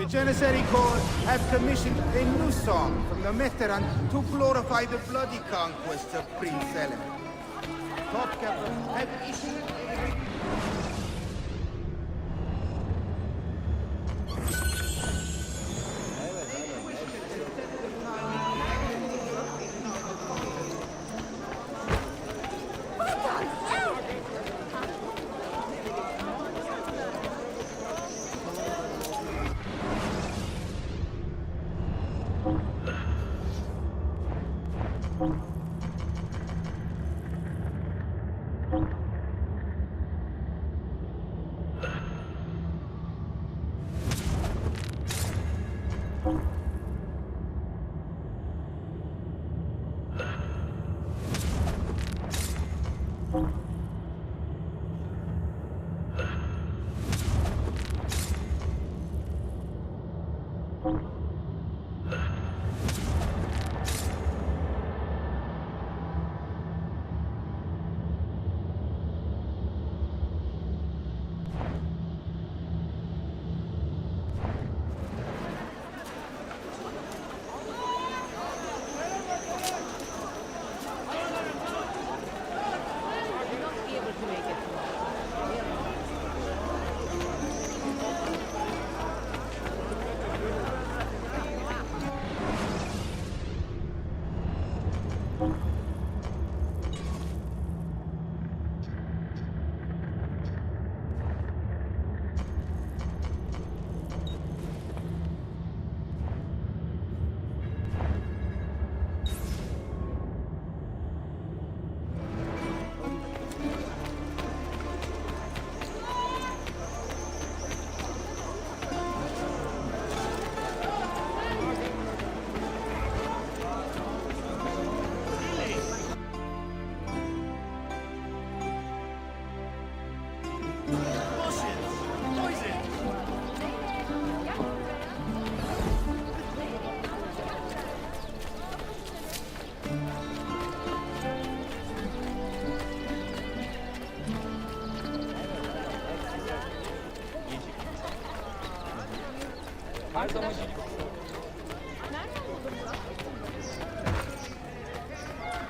Janissary Corps have commissioned a new song from the Veteran to glorify the bloody conquest of Prince Ellen. Topkapi have issued a...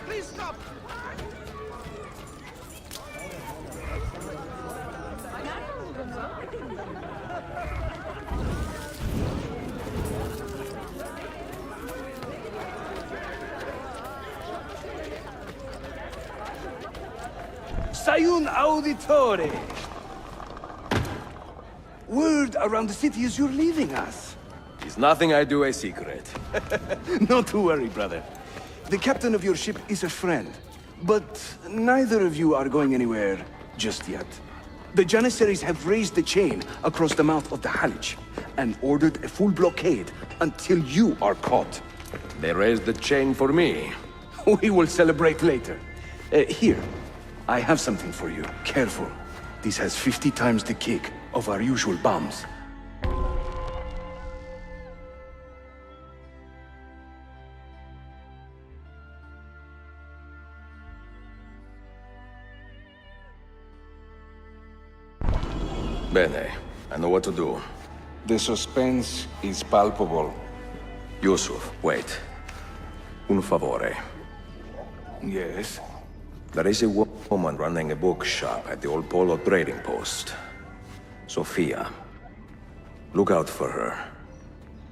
Please stop! Sayun Auditore! Word around the city is you're leaving us. Is nothing I do a secret. Not to worry, brother. The captain of your ship is a friend, but neither of you are going anywhere just yet. The Janissaries have raised the chain across the mouth of the Halych and ordered a full blockade until you are caught. They raised the chain for me. We will celebrate later. Here, I have something for you. Careful. This has 50 times the kick of our usual bombs. Bene, I know what to do. The suspense is palpable. Yusuf, wait. Un favore. Yes? There is a woman running a bookshop at the old Polo trading post. Sophia. Look out for her.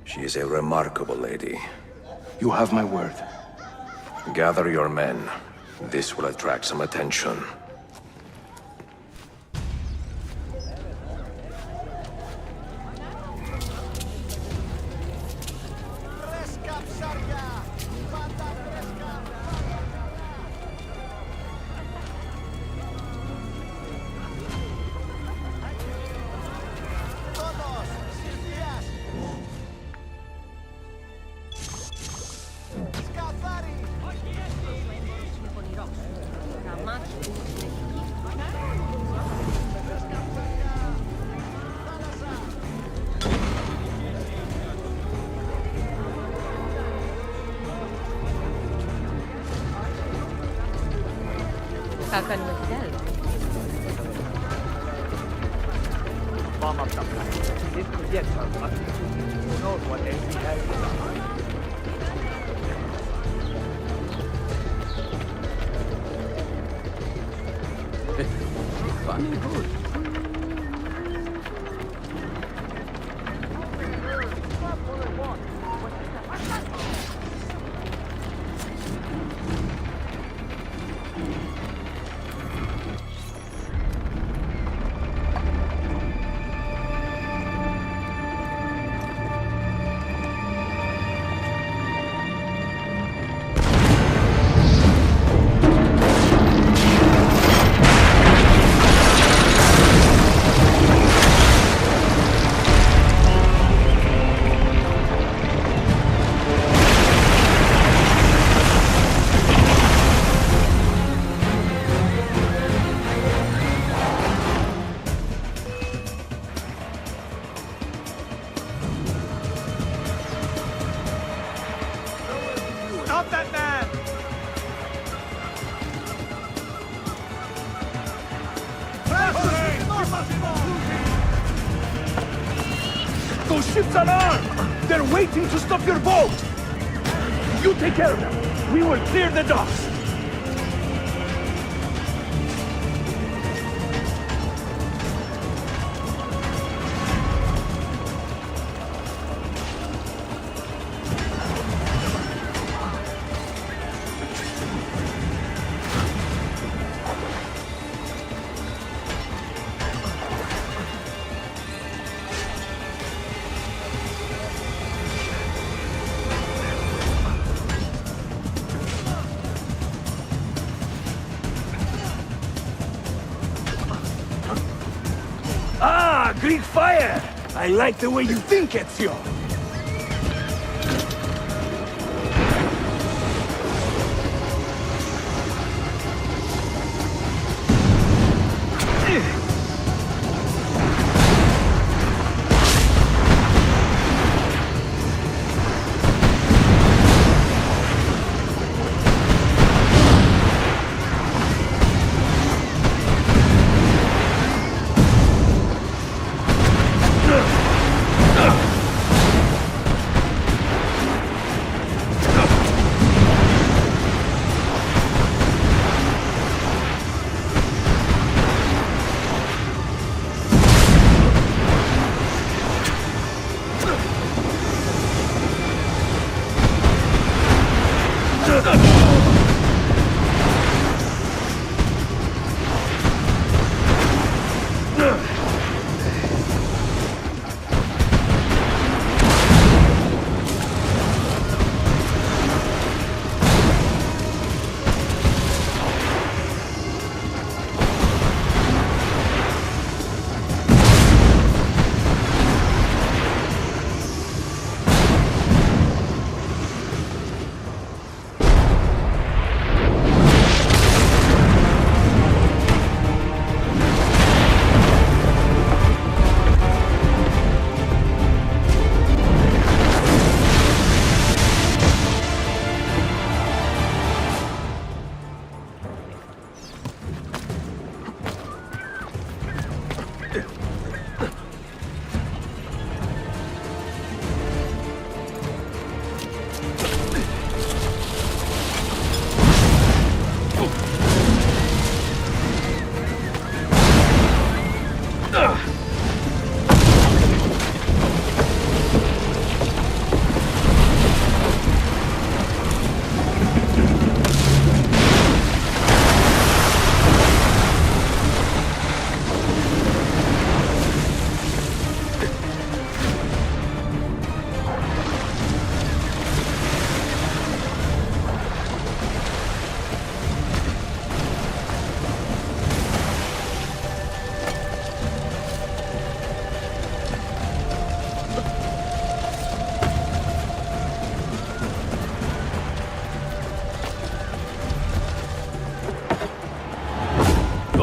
She is a remarkable lady. You have my word. Gather your men. This will attract some attention. How can we tell? Bomb up. Who knows what else he has in mind? Funny good. Stop that man! Those ships are armed! They're waiting to stop your boat! You take care of them! We will clear the docks! Ah, Greek fire! I like the way you think, Ezio!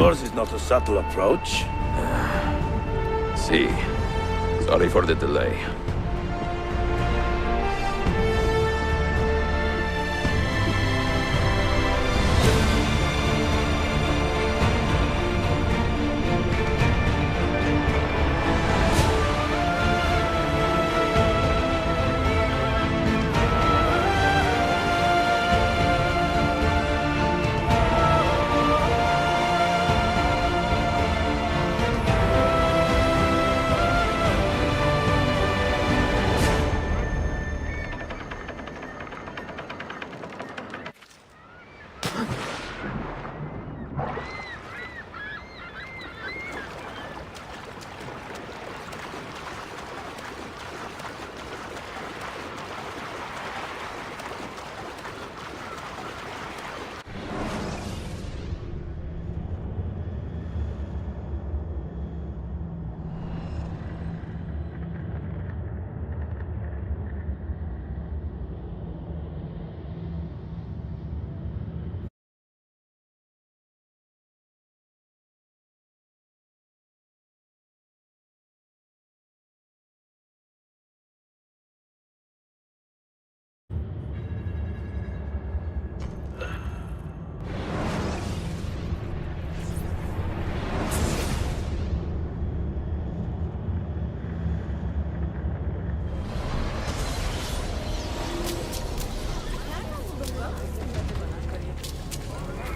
Yours is not a subtle approach. See. Sorry for the delay.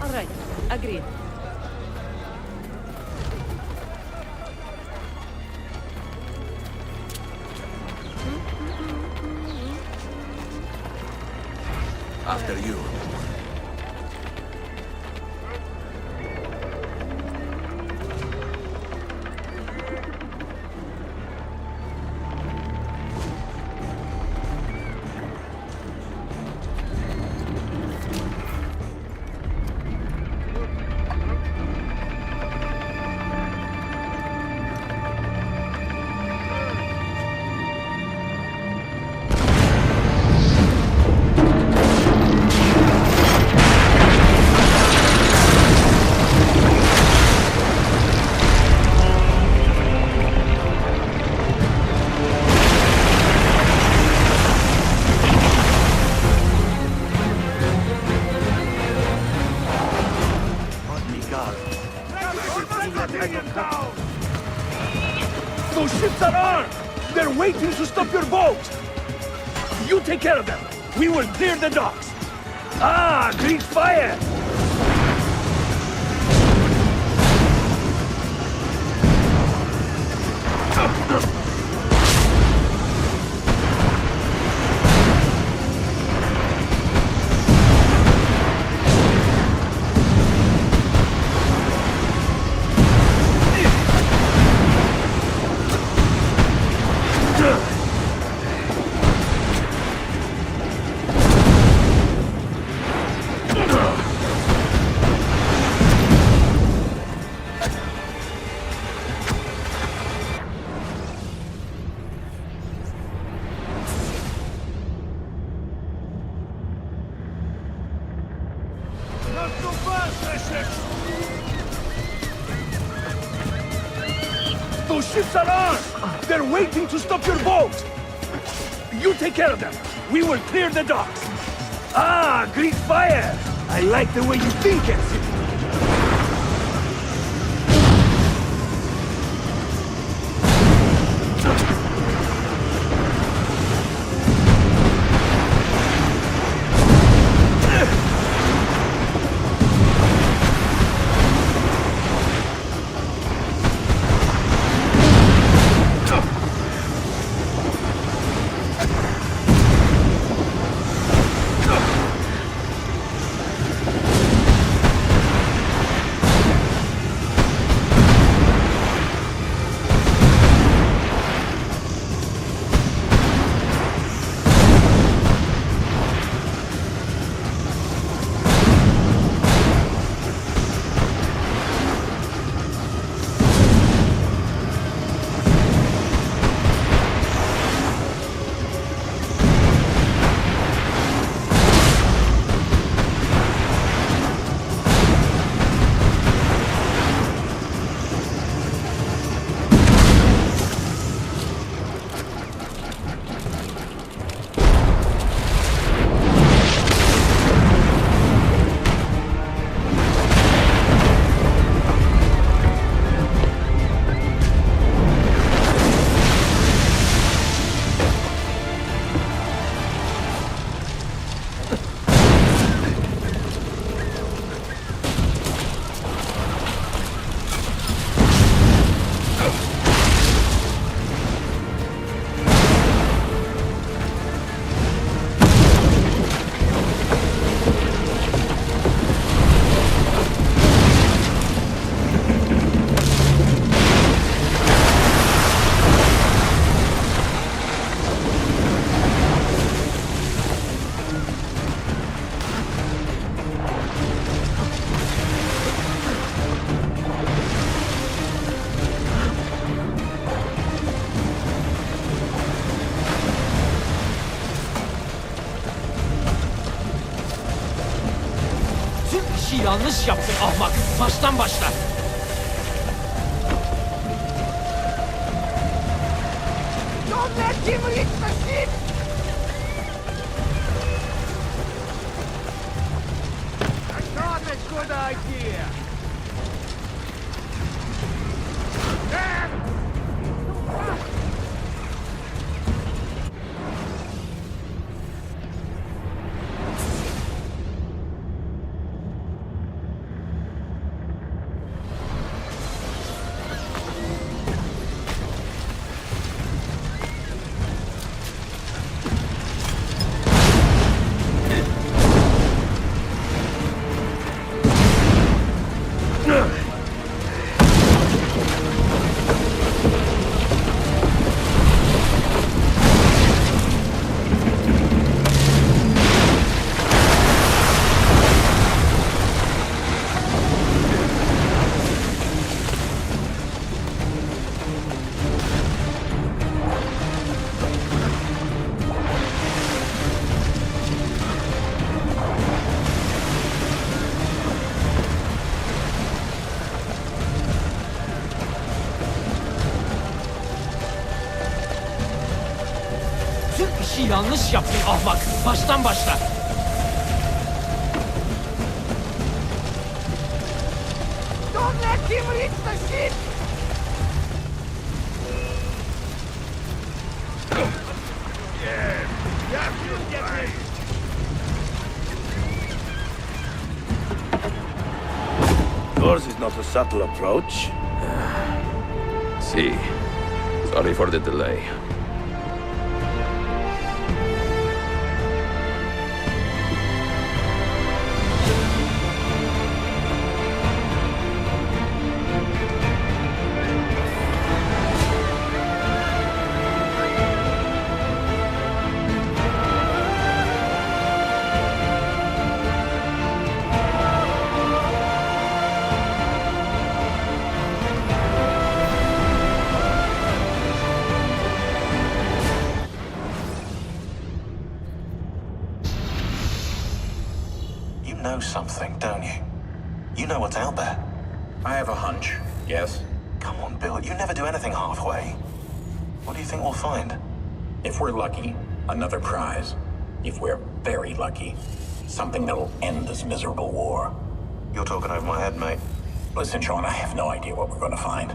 All right, agreed. After you. Those ships are armed! They're waiting to stop your boat! You take care of them! We will clear the docks! Ah, Greek fire! Those ships are armed! They're waiting to stop your boat! You take care of them! We will clear the docks! Ah, Greek fire! I like the way you think, Ezio! Yanlış yaptın ahmak. Baştan başla. Don't let him reach the ship! That's not a good idea! işi yanlış yaptın ahmak. Baştan başla. Don't let him reach the ship! Yours is not a subtle approach. See. Sorry for the delay. You know something, don't you? You know what's out there. I have a hunch, yes? Come on, Bill, you never do anything halfway. What do you think we'll find? If we're lucky, another prize. If we're very lucky, something that'll end this miserable war. You're talking over my head, mate. Listen, Sean, I have no idea what we're gonna find.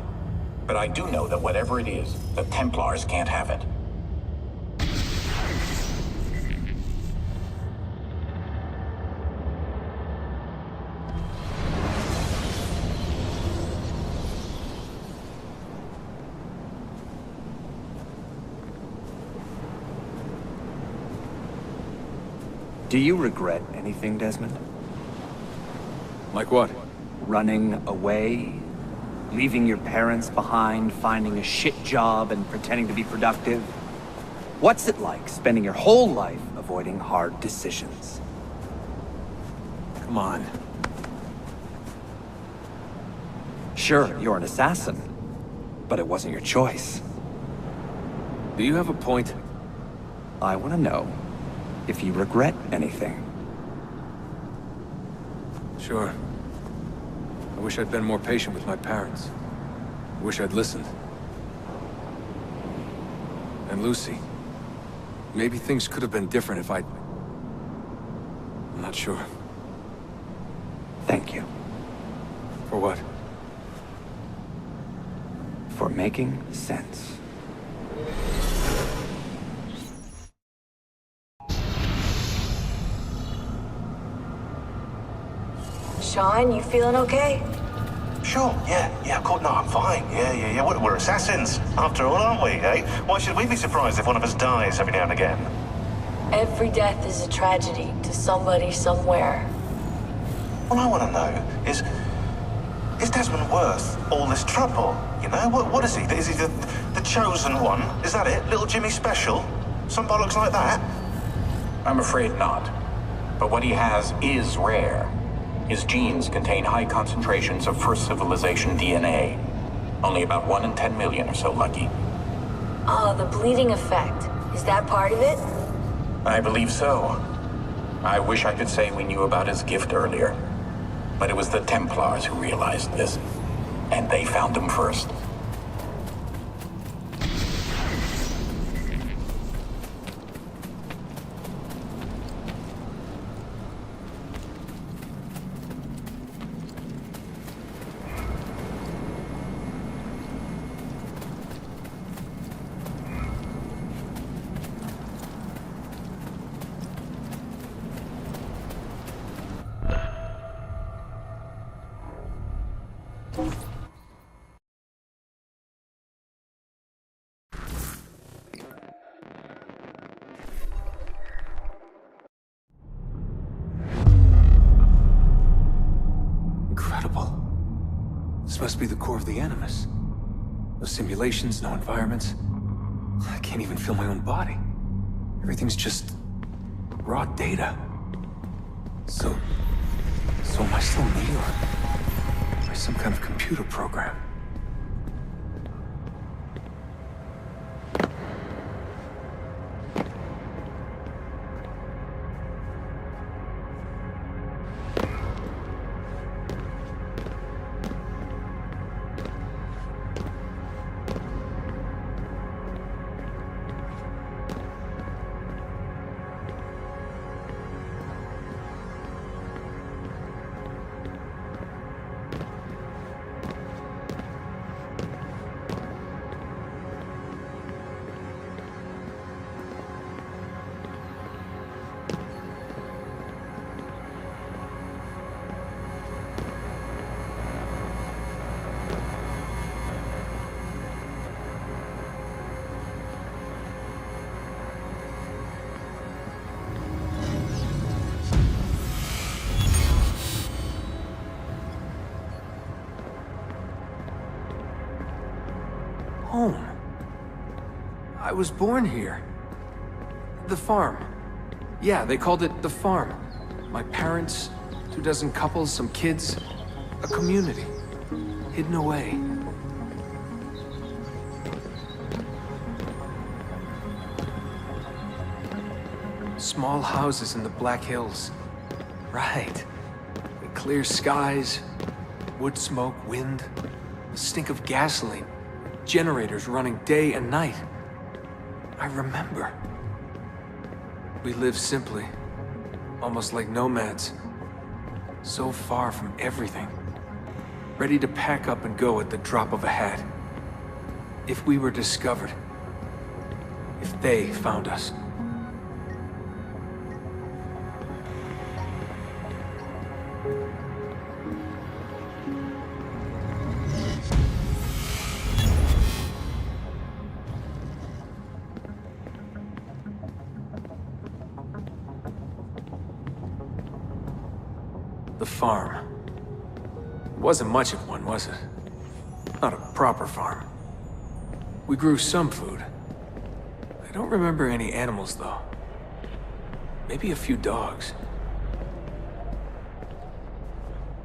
But I do know that whatever it is, the Templars can't have it. Do you regret anything, Desmond? Like what? Running away? Leaving your parents behind, finding a shit job and pretending to be productive? What's it like spending your whole life avoiding hard decisions? Come on. Sure, you're an assassin, but it wasn't your choice. Do you have a point? I want to know if you regret anything. Sure. I wish I'd been more patient with my parents. I wish I'd listened. And Lucy. Maybe things could have been different if I'd... I'm not sure. Thank you For what? for making sense. Sean, you feeling okay? Sure, yeah, of course. No, I'm fine. Yeah. We're assassins, after all, aren't we, eh? Why should we be surprised if one of us dies every now and again? Every death is a tragedy to somebody somewhere. What I want to know is Desmond worth all this trouble? You know, what is he? Is he the chosen one? Is that it? Little Jimmy Special? Some bollocks like that? I'm afraid not. But what he has is rare. His genes contain high concentrations of First Civilization DNA. Only about 1 in 10 million are so lucky. Oh, the bleeding effect. Is that part of it? I believe so. I wish I could say we knew about his gift earlier. But it was the Templars who realized this. And they found him first. Incredible. This must be the core of the Animus. No simulations, no environments. I can't even feel my own body. Everything's just... raw data. So am I still me, or am I some kind of computer program? home. I was born here. The farm. Yeah, they called it the farm. My parents, 24 couples, some kids, a community. Hidden away. Small houses in the Black Hills. Right. And clear skies, wood smoke, wind, the stink of gasoline, generators running day and night. I remember. We lived simply, almost like nomads. So far from everything. Ready to pack up and go at the drop of a hat. If we were discovered. If they found us. The farm. It wasn't much of one, was it? Not a proper farm. We grew some food. I don't remember any animals, though. Maybe a few dogs.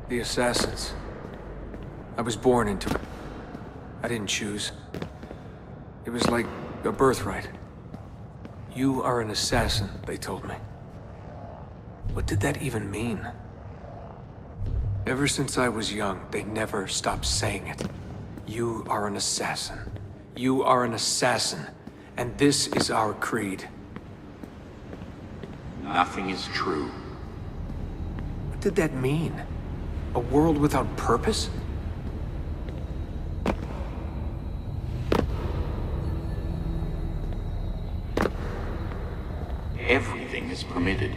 The assassins. I was born into it. I didn't choose. It was like a birthright. You are an assassin, they told me. What did that even mean? Ever since I was young, they never stopped saying it. You are an assassin. You are an assassin. And this is our creed. Nothing is true. What did that mean? A world without purpose? Everything is permitted.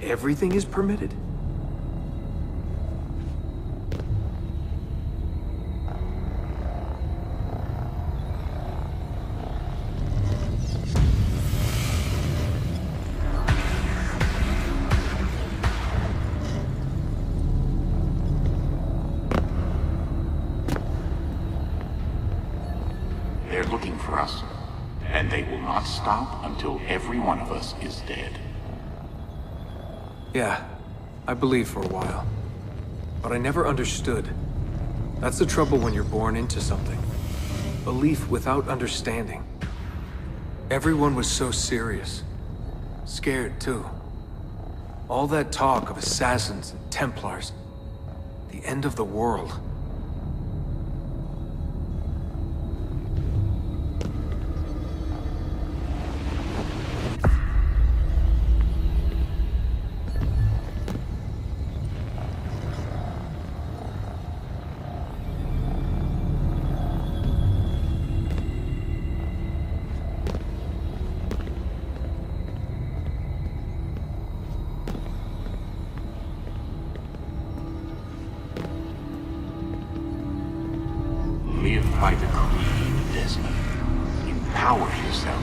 Everything is permitted? They're looking for us, and they will not stop until every one of us is dead. Yeah, I believed for a while. But I never understood. That's the trouble when you're born into something. Belief without understanding. Everyone was so serious. Scared, too. All that talk of assassins and Templars. The end of the world. Live by the creed, Desmond. Empower yourself.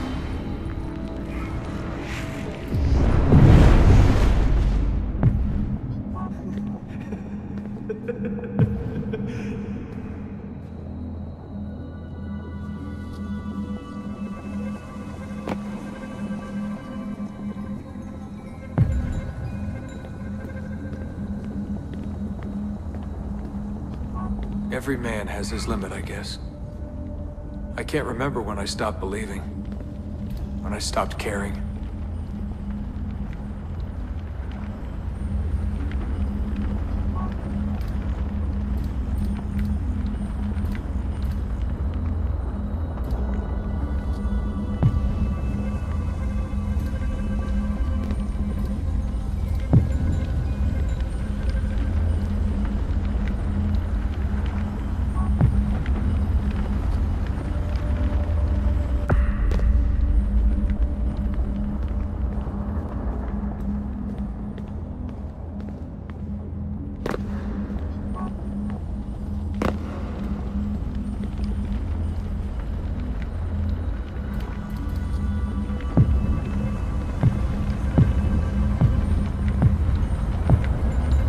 Every man has his limit, I guess. I can't remember when I stopped believing. When I stopped caring.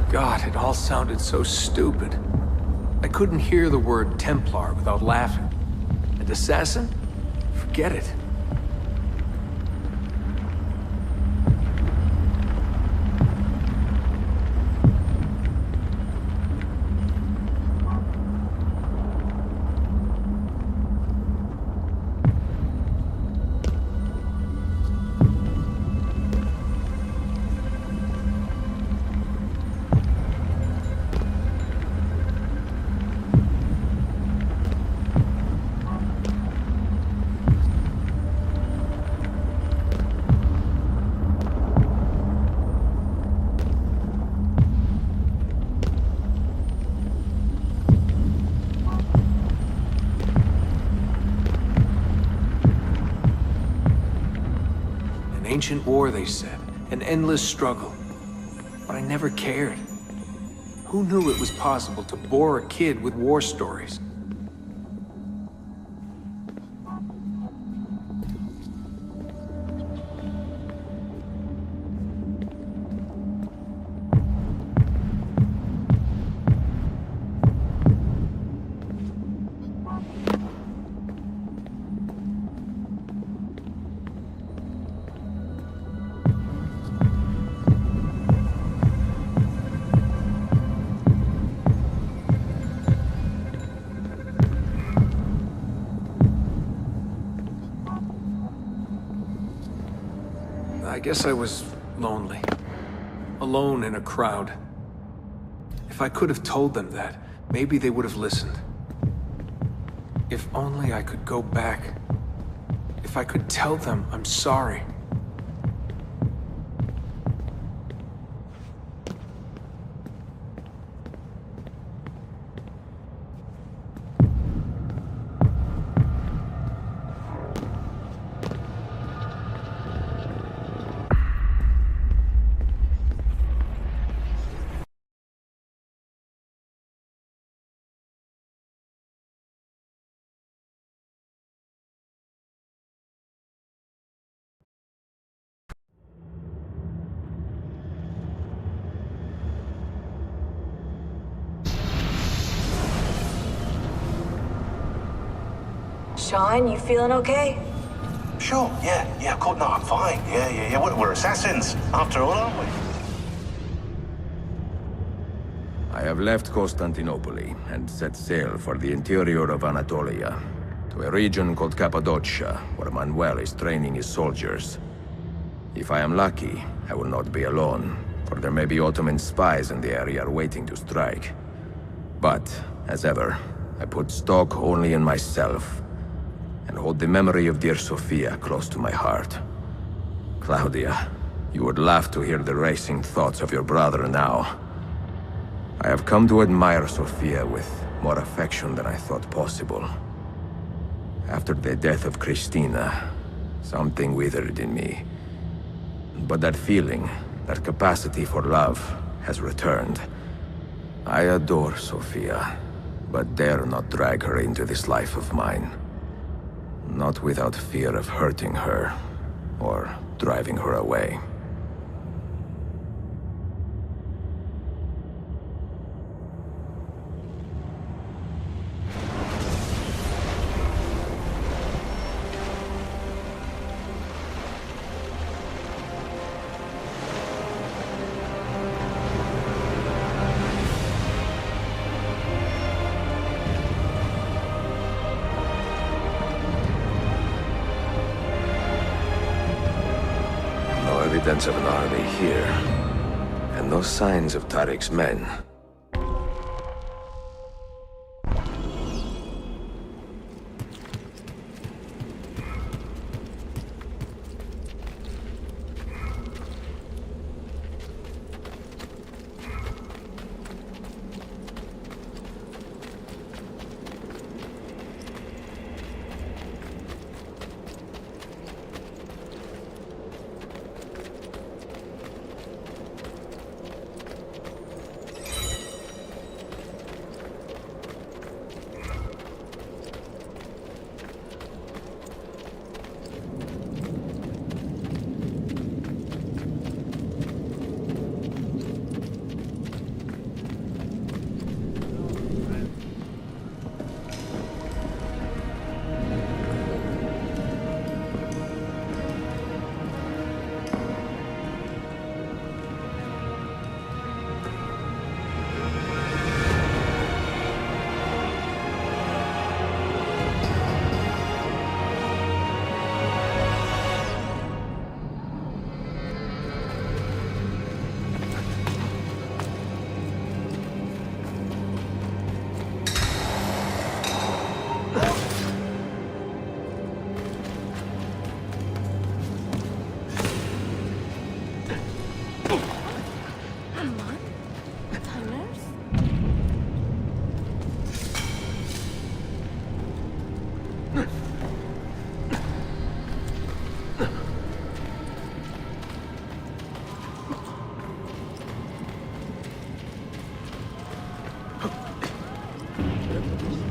God, it all sounded so stupid. I couldn't hear the word Templar without laughing. An assassin? Forget it. Ancient war, they said. An endless struggle. But I never cared. Who knew it was possible to bore a kid with war stories? I guess I was lonely. Alone in a crowd. If I could have told them that, maybe they would have listened. If only I could go back. If I could tell them I'm sorry. Sean, you feeling okay? Sure, yeah, of course. No, I'm fine. Yeah. We're assassins, after all, aren't we? I have left Constantinople and set sail for the interior of Anatolia, to a region called Cappadocia, where Manuel is training his soldiers. If I am lucky, I will not be alone, for there may be Ottoman spies in the area waiting to strike. But, as ever, I put stock only in myself, and hold the memory of dear Sophia close to my heart. Claudia, you would laugh to hear the racing thoughts of your brother now. I have come to admire Sophia with more affection than I thought possible. After the death of Christina, something withered in me. But that feeling, that capacity for love, has returned. I adore Sophia, but dare not drag her into this life of mine. Not without fear of hurting her, or driving her away. Evidence of an army here, and no signs of Tariq's men.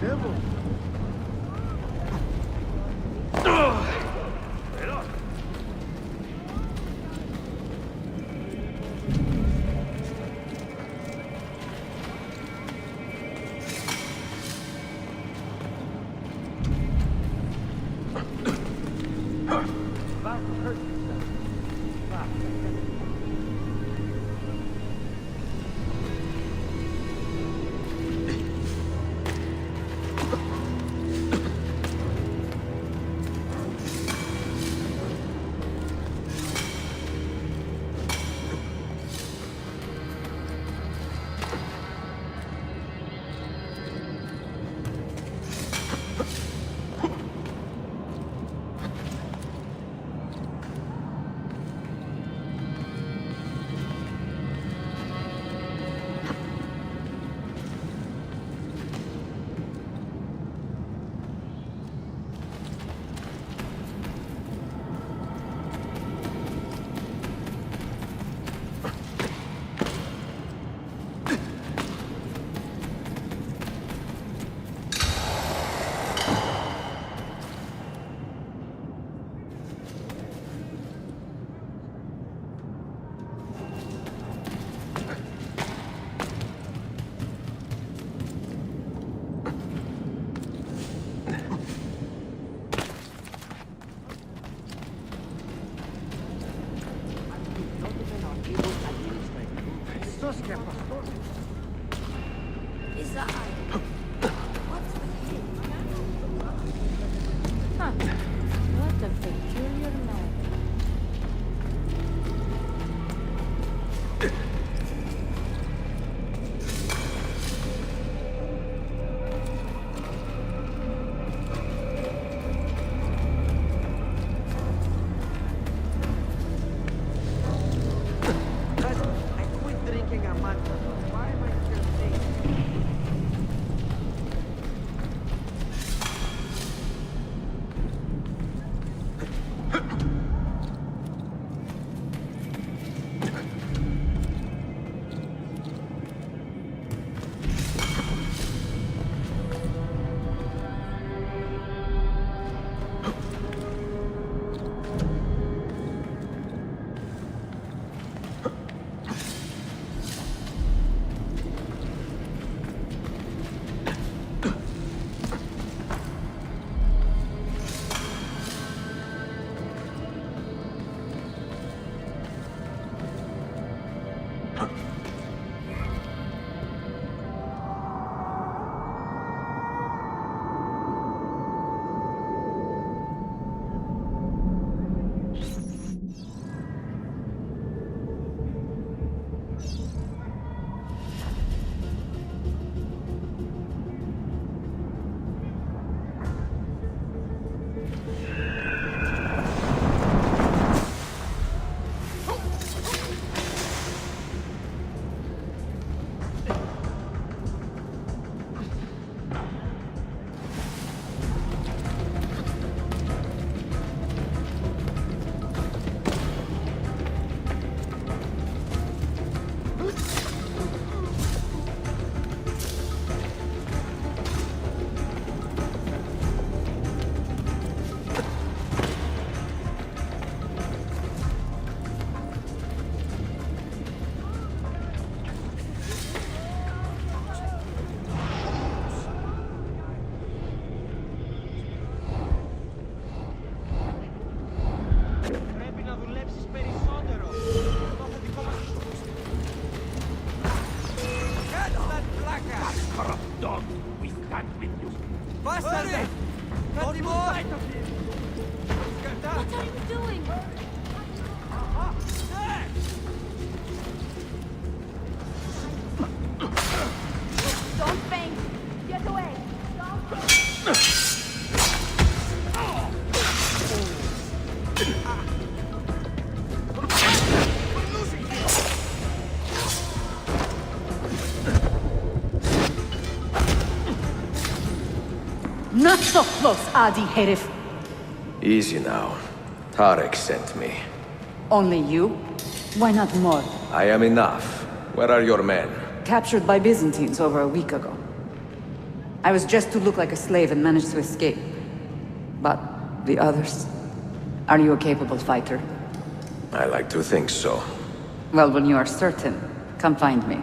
devil. Huh. What a peculiar man. What are you doing? Don't bang! Get away! Not so close, Adi Herif. Easy now. Tarek sent me. Only you? Why not more? I am enough. Where are your men? Captured by Byzantines over a week ago. I was just to look like a slave and managed to escape. But the others? Are you a capable fighter? I like to think so. Well, when you are certain, come find me.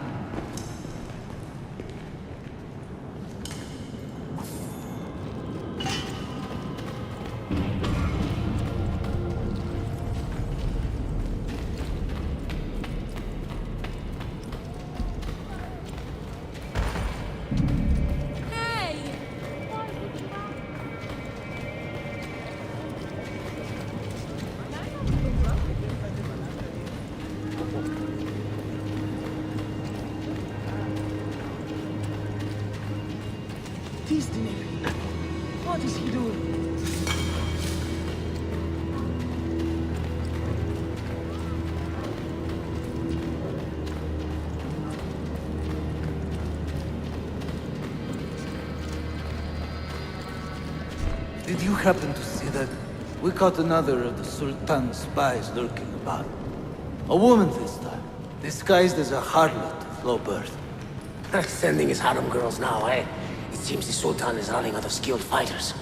What is he doing? Did you happen to see that? We caught another of the Sultan's spies lurking about. A woman this time, disguised as a harlot of low birth. Sending his harem girls now, eh? It seems the Sultan is running out of skilled fighters.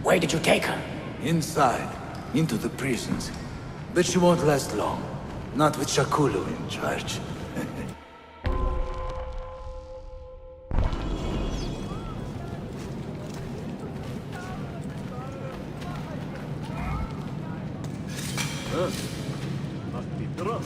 Where did you take her? Inside, into the prisons. But she won't last long. Not with Shakulu in charge. Must be drunk.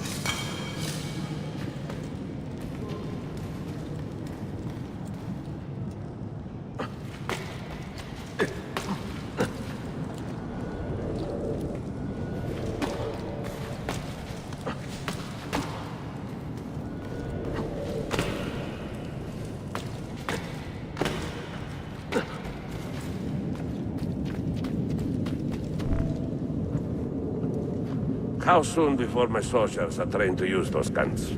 How soon before my soldiers are trained to use those guns?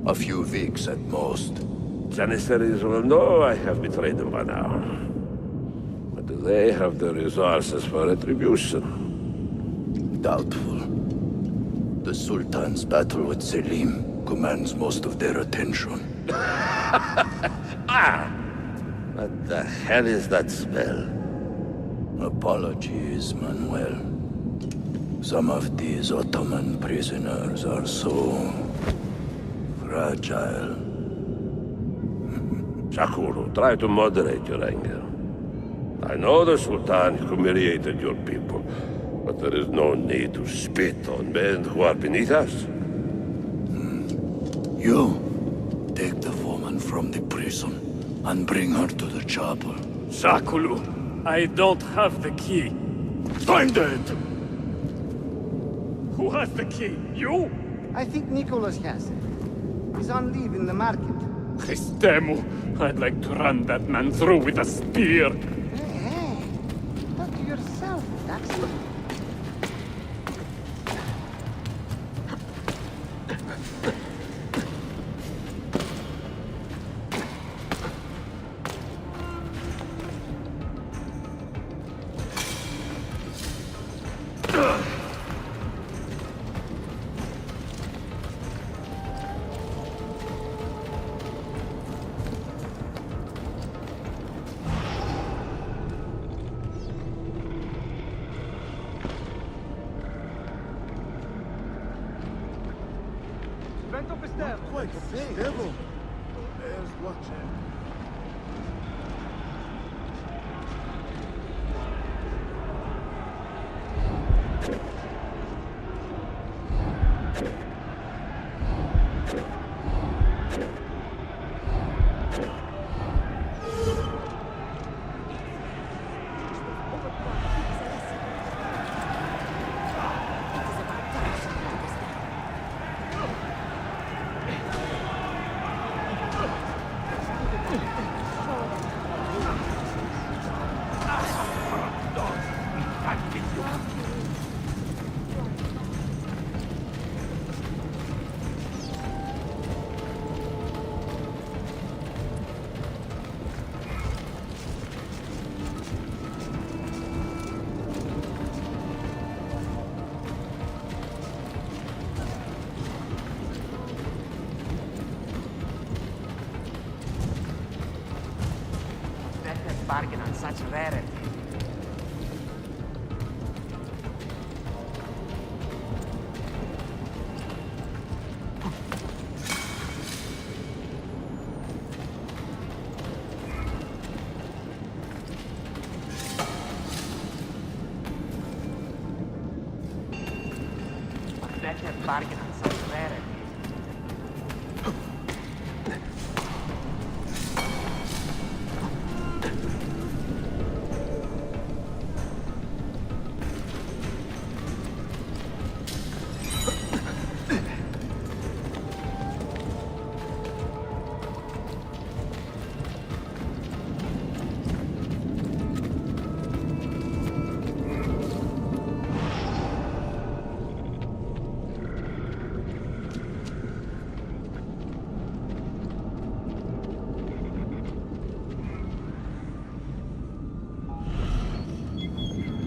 A few weeks at most. Janissaries will know I have betrayed them by now. But do they have the resources for retribution? Doubtful. The Sultan's battle with Selim commands most of their attention. What the hell is that smell? Apologies, Manuel. Some of these Ottoman prisoners are so fragile. Shakulu, try to moderate your anger. I know the Sultan humiliated your people, but there is no need to spit on men who are beneath us. You take the woman from the prison and bring her to the chapel. Shakulu, I don't have the key. Find it! Who has the key? You? I think Nicholas has it. He's on leave in the market. Christemu, I'd like to run that man through with a spear. Hey, talk to yourself, Daxter. Quite devil. There's watching. bargain on such rarity. Better bargain on such rarity.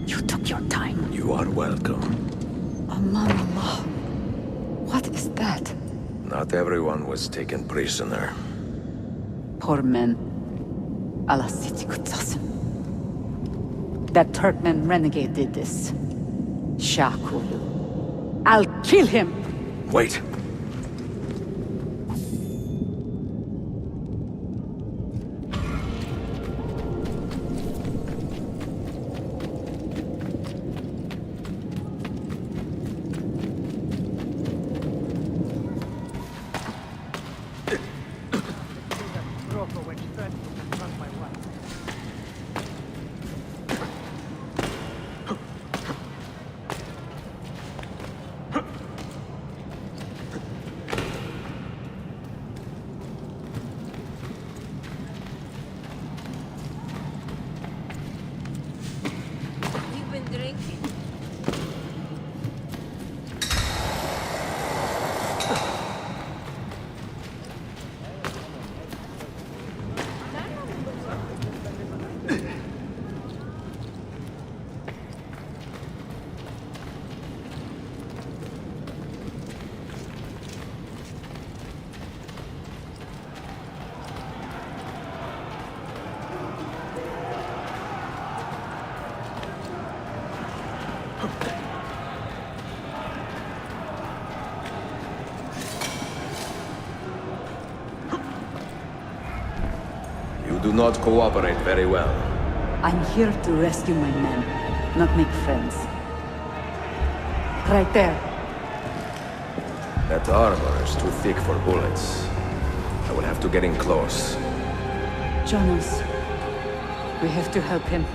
You took your time. You are welcome. Aman Allah. What is that? Not everyone was taken prisoner. Poor men. Allah sizi kutsasın. That Turkmen renegade did this. Shakulu. I'll kill him! Wait. You've been drinking. You do not cooperate very well. I'm here to rescue my men, not make friends. Right there. That armor is too thick for bullets. I will have to get in close. Jonas, we have to help him.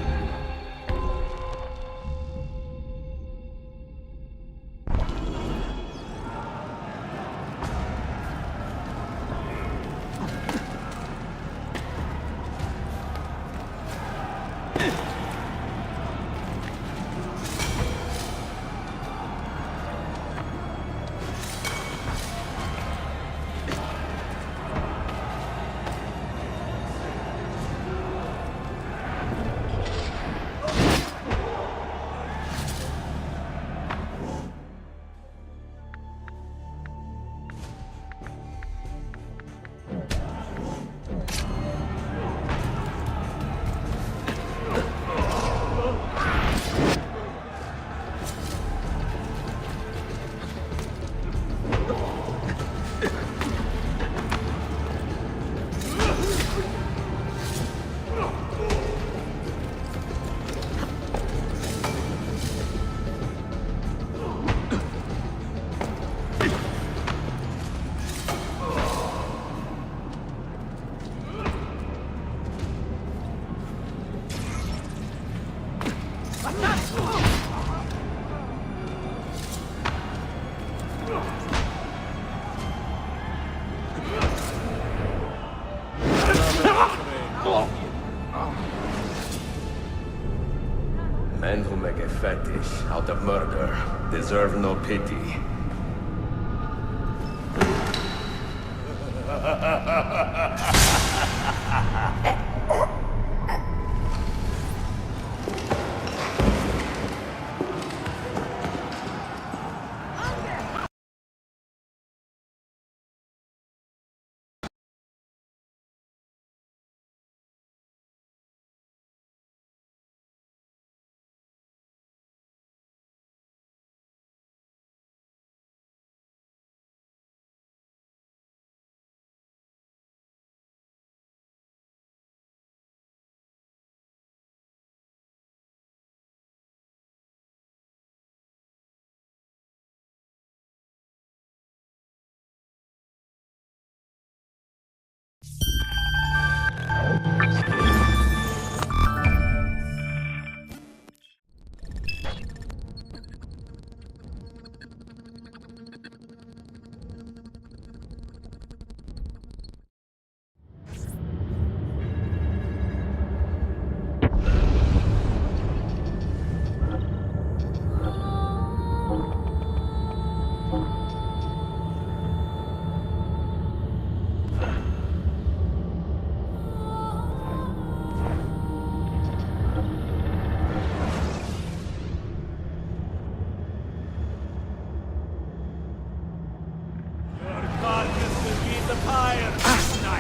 Men who make a fetish out of murder deserve no pity.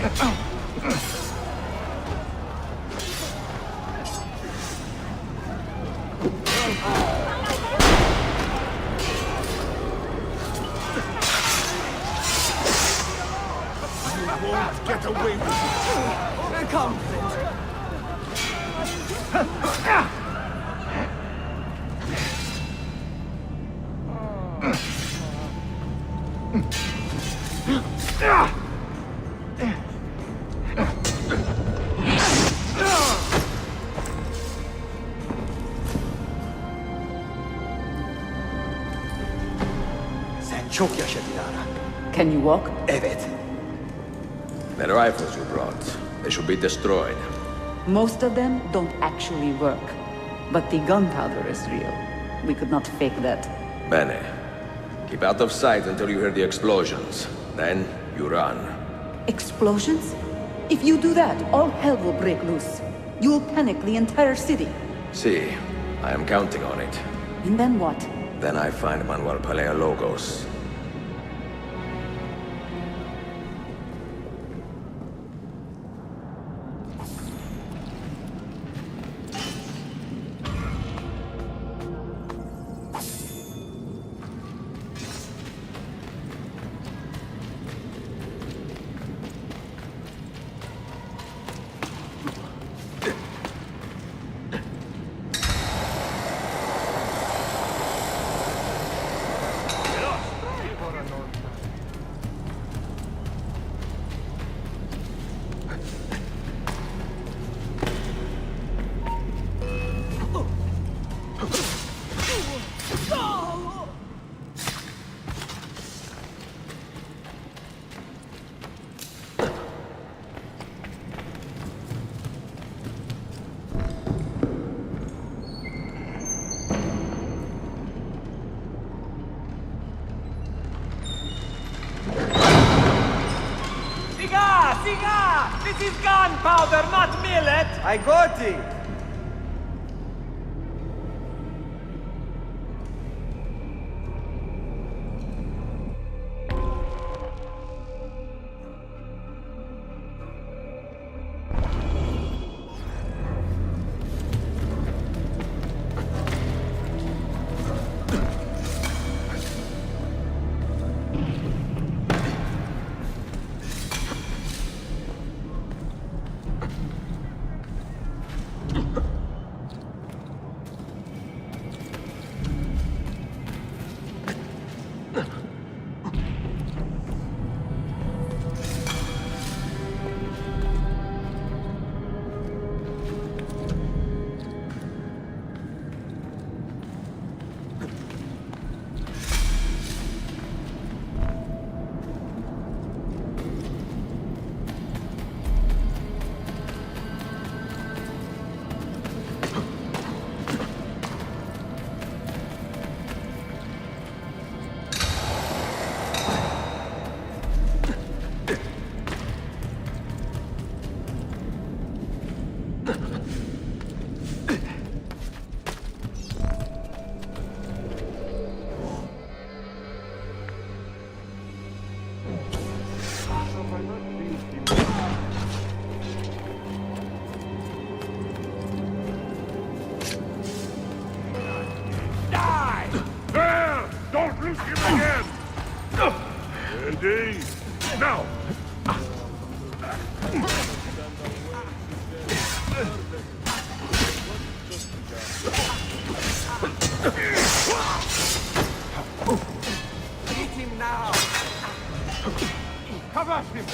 Won't get away with it. Come. Sen çok yaşa Dilara. Can you walk? Evet. The rifles you brought, they should be destroyed. Most of them don't actually work. But the gunpowder is real. We could not fake that. Bene. Keep out of sight until you hear the explosions. Then, you run. Explosions? If you do that, all hell will break loose. You will panic the entire city. See, I am counting on it. And then what? Then I find Manuel Paleologos. Siga! This is gunpowder, not millet! I got it. Don't lose him again! Ready? Now! Hit him now! Cover him!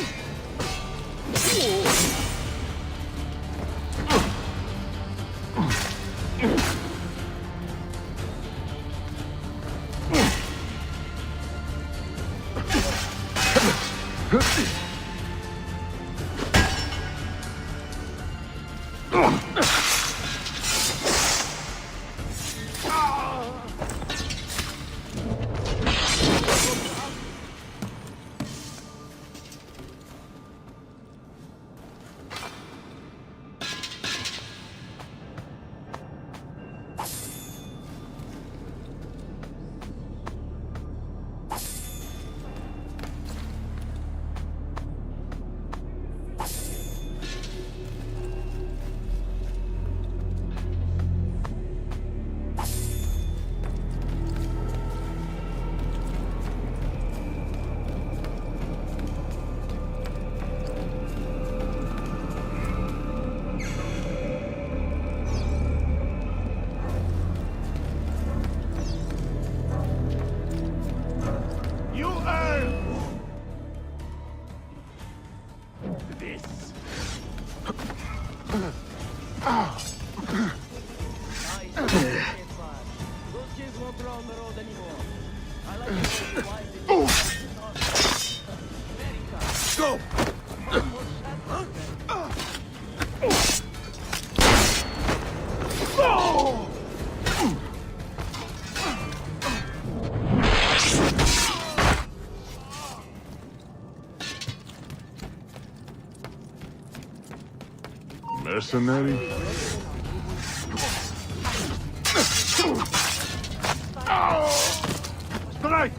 mercenary? Strike!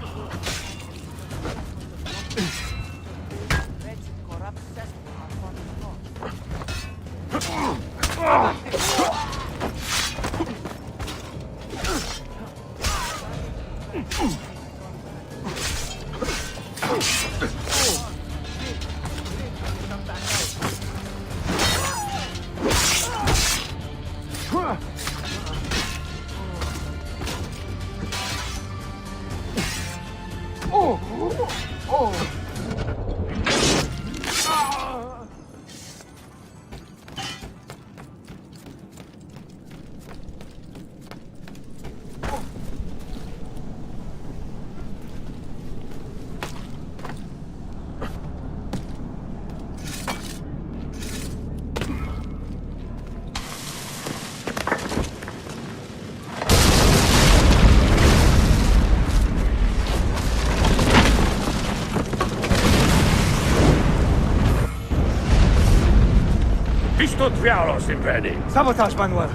Pistot Vialos, Imperi. Sabotage, Manuel.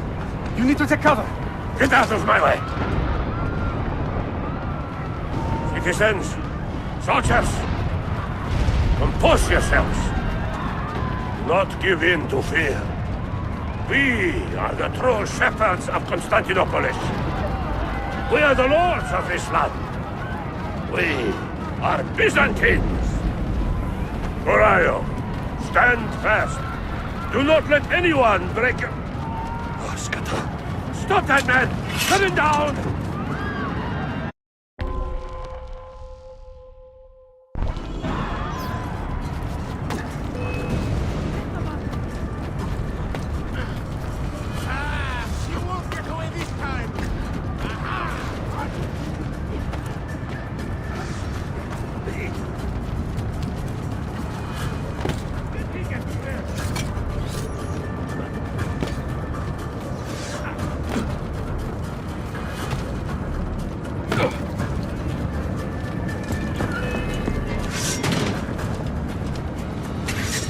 You need to take cover. Get out of my way! Citizens, soldiers, compose yourselves. Do not give in to fear. We are the true shepherds of Constantinopolis. We are the lords of this land. We are Byzantines. Corayo, stand fast. Do not let anyone break your... Oh, Skata. Stop that man! Cut him down! You won't get away this time!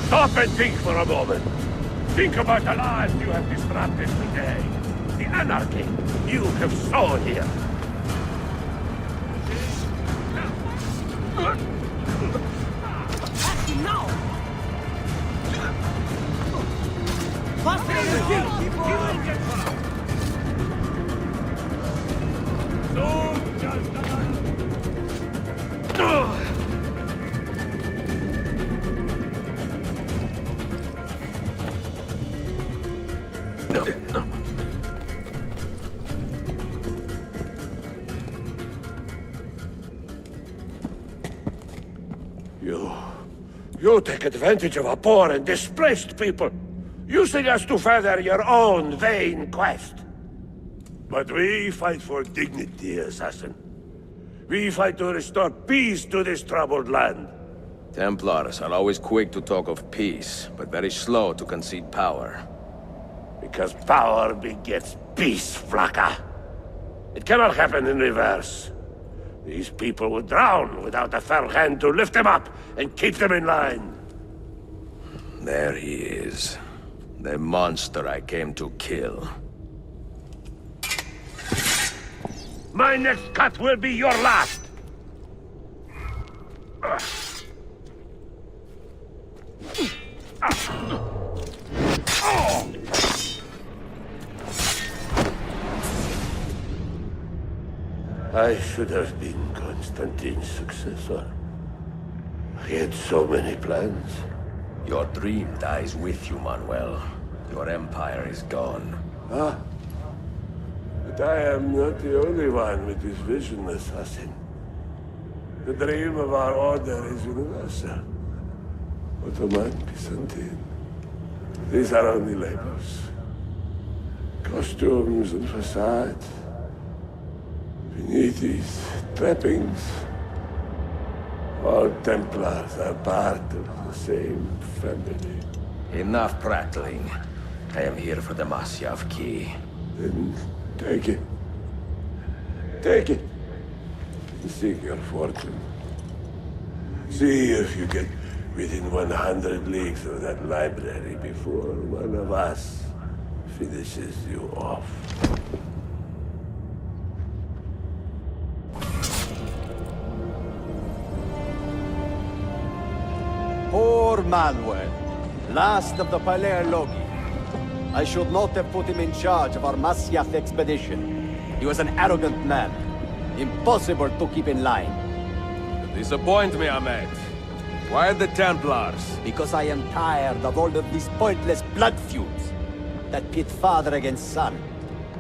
Stop and think for a moment. Think about the lives you have disrupted today. The anarchy you have sown here. Now! Faster than you think! You take advantage of a poor and displaced people, using us to further your own vain quest. But we fight for dignity, assassin. We fight to restore peace to this troubled land. Templars are always quick to talk of peace, but very slow to concede power. Because power begets peace, Flaka. It cannot happen in reverse. These people would drown without a fair hand to lift them up and keep them in line. There he is. The monster I came to kill. My next cut will be your last! I should have been Constantine's successor. He had so many plans. Your dream dies with you, Manuel. Your empire is gone. Ah. But I am not the only one with this vision, assassin. The dream of our order is universal. Ottoman, Byzantine. These are only labels. Costumes and facades. Beneath these trappings, all Templars are part of the same family. Enough prattling. I am here for the Masyav key. Then take it. Take it. And seek your fortune. See if you get within 100 leagues of that library before one of us finishes you off. Poor Manuel, last of the Palerlogi. I should not have put him in charge of our Masyaf expedition. He was an arrogant man. Impossible to keep in line. You disappoint me, Ahmed. Why the Templars? Because I am tired of all of these pointless blood feuds that pit father against son,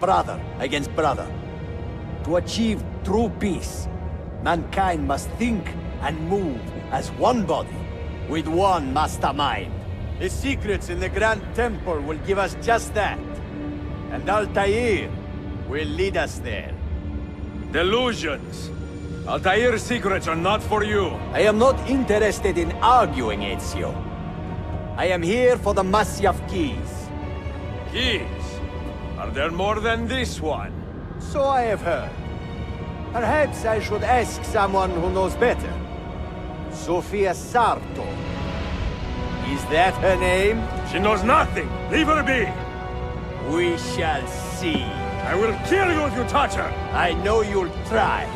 brother against brother. To achieve true peace, mankind must think and move as one body, with one mastermind. The secrets in the Grand Temple will give us just that. And Altair will lead us there. Delusions! Altair's secrets are not for you. I am not interested in arguing, Ezio. I am here for the Masyaf keys. Keys? Are there more than this one? So I have heard. Perhaps I should ask someone who knows better. Sofia Sarto. Is that her name? She knows nothing! Leave her be! We shall see. I will kill you if you touch her! I know you'll try.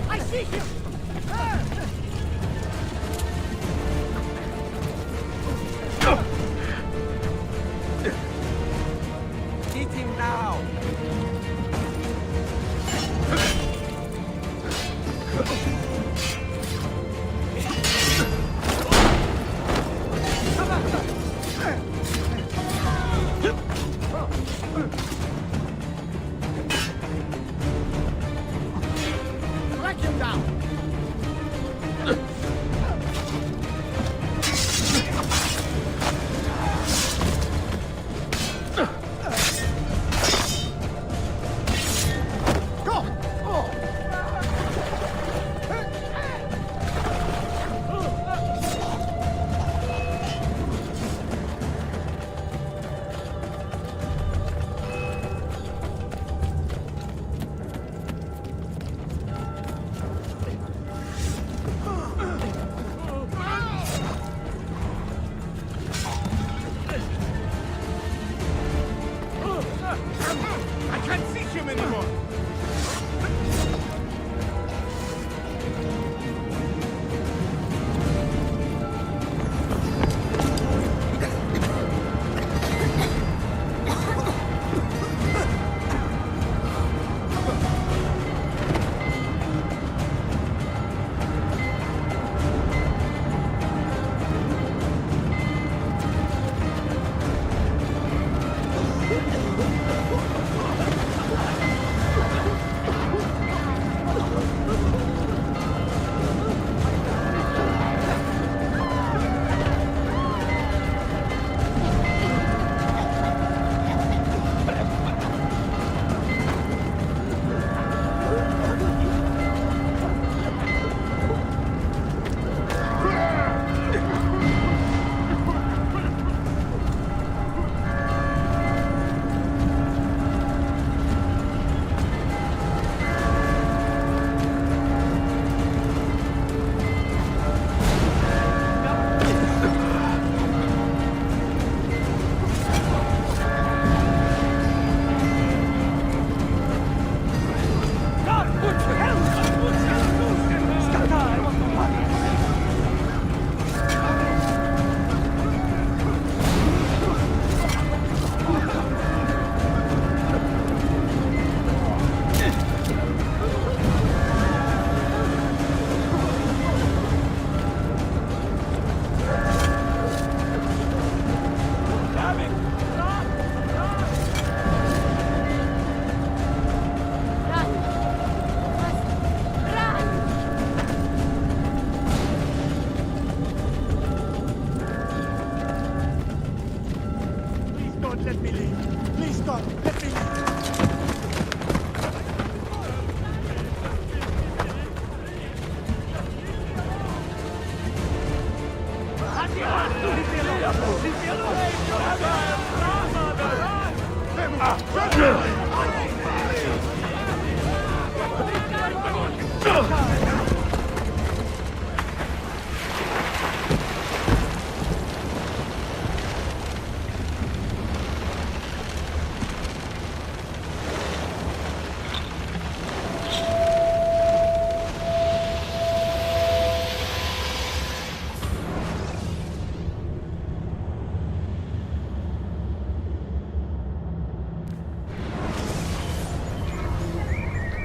I see him! Hit him now!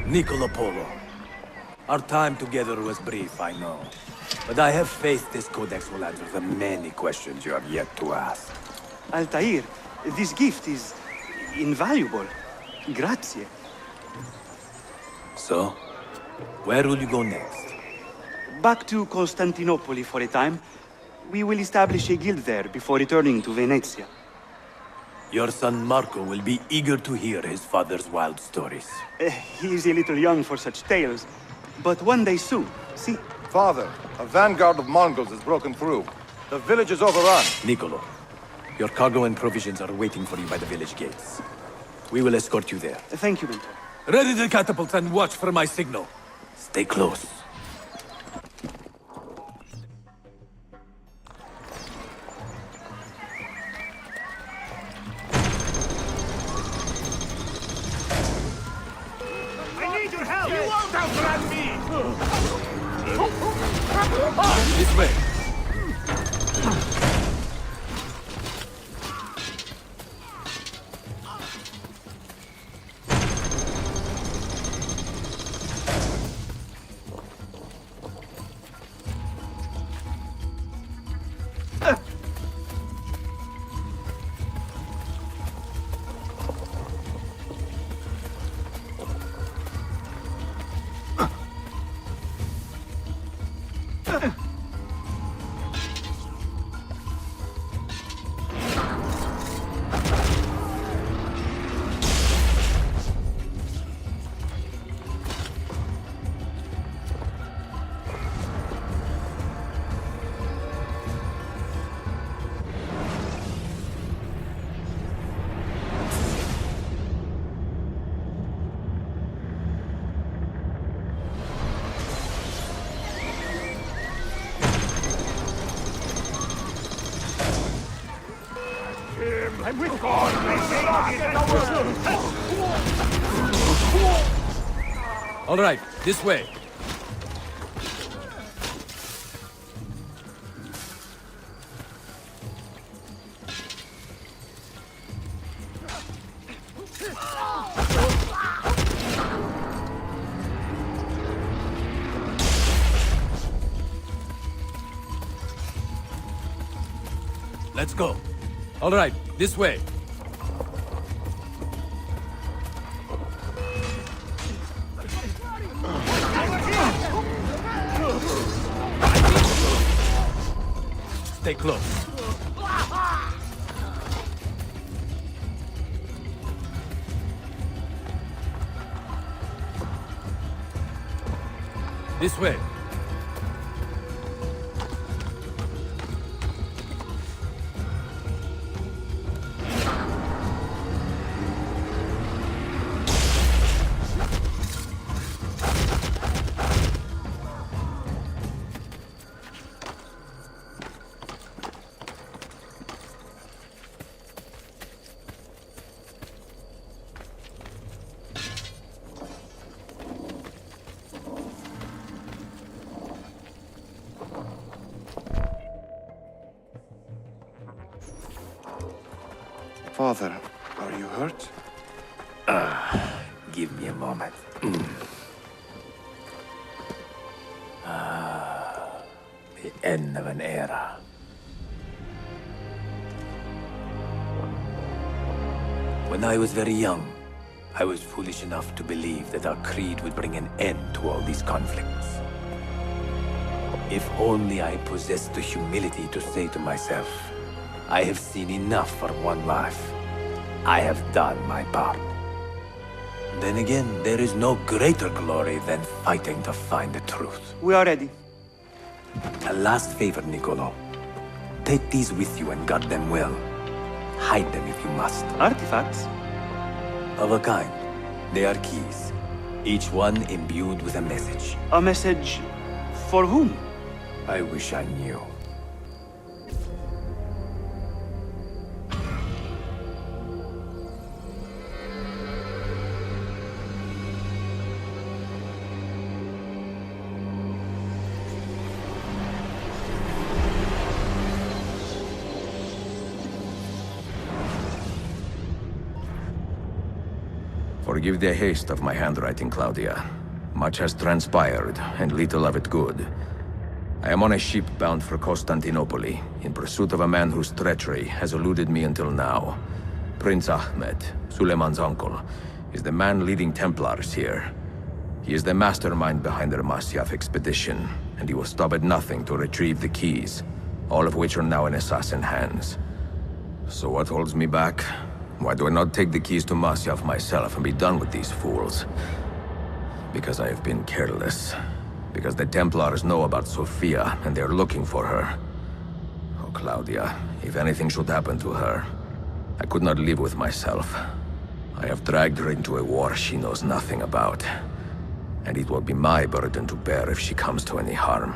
Niccolo Polo. Our time together was brief, I know. But I have faith this codex will answer the many questions you have yet to ask. Altair, this gift is invaluable. Grazie. So, where will you go next? Back to Constantinople for a time. We will establish a guild there before returning to Venezia. Your son Marco will be eager to hear his father's wild stories. He is a little young for such tales, but one day soon, see? Father, a vanguard of Mongols has broken through. The village is overrun. Niccolo, your cargo and provisions are waiting for you by the village gates. We will escort you there. Thank you, Mentor. Ready the catapults and watch for my signal. Stay close. This way. I'm with God! All right, this way. Let's go. All right, this way. Stay close. This way. Father, are you hurt? Give me a moment. The end of an era. When I was very young, I was foolish enough to believe that our creed would bring an end to all these conflicts. If only I possessed the humility to say to myself, I have seen enough for one life. I have done my part. Then again, there is no greater glory than fighting to find the truth. We are ready. A last favor, Niccolo. take these with you and guard them well. Hide them if you must. Artifacts? Of a kind. They are keys. Each one imbued with a message. A message for whom? I wish I knew. Forgive the haste of my handwriting, Claudia. Much has transpired, and little of it good. I am on a ship bound for Constantinople, in pursuit of a man whose treachery has eluded me until now. Prince Ahmed, Suleiman's uncle, is the man leading Templars here. He is the mastermind behind the Masyaf expedition, and he will stop at nothing to retrieve the keys, all of which are now in assassin hands. So what holds me back? Why do I not take the keys to Masyaf myself and be done with these fools? Because I have been careless. Because the Templars know about Sophia, and they're looking for her. Oh, Claudia, if anything should happen to her, I could not live with myself. I have dragged her into a war she knows nothing about. And it will be my burden to bear if she comes to any harm.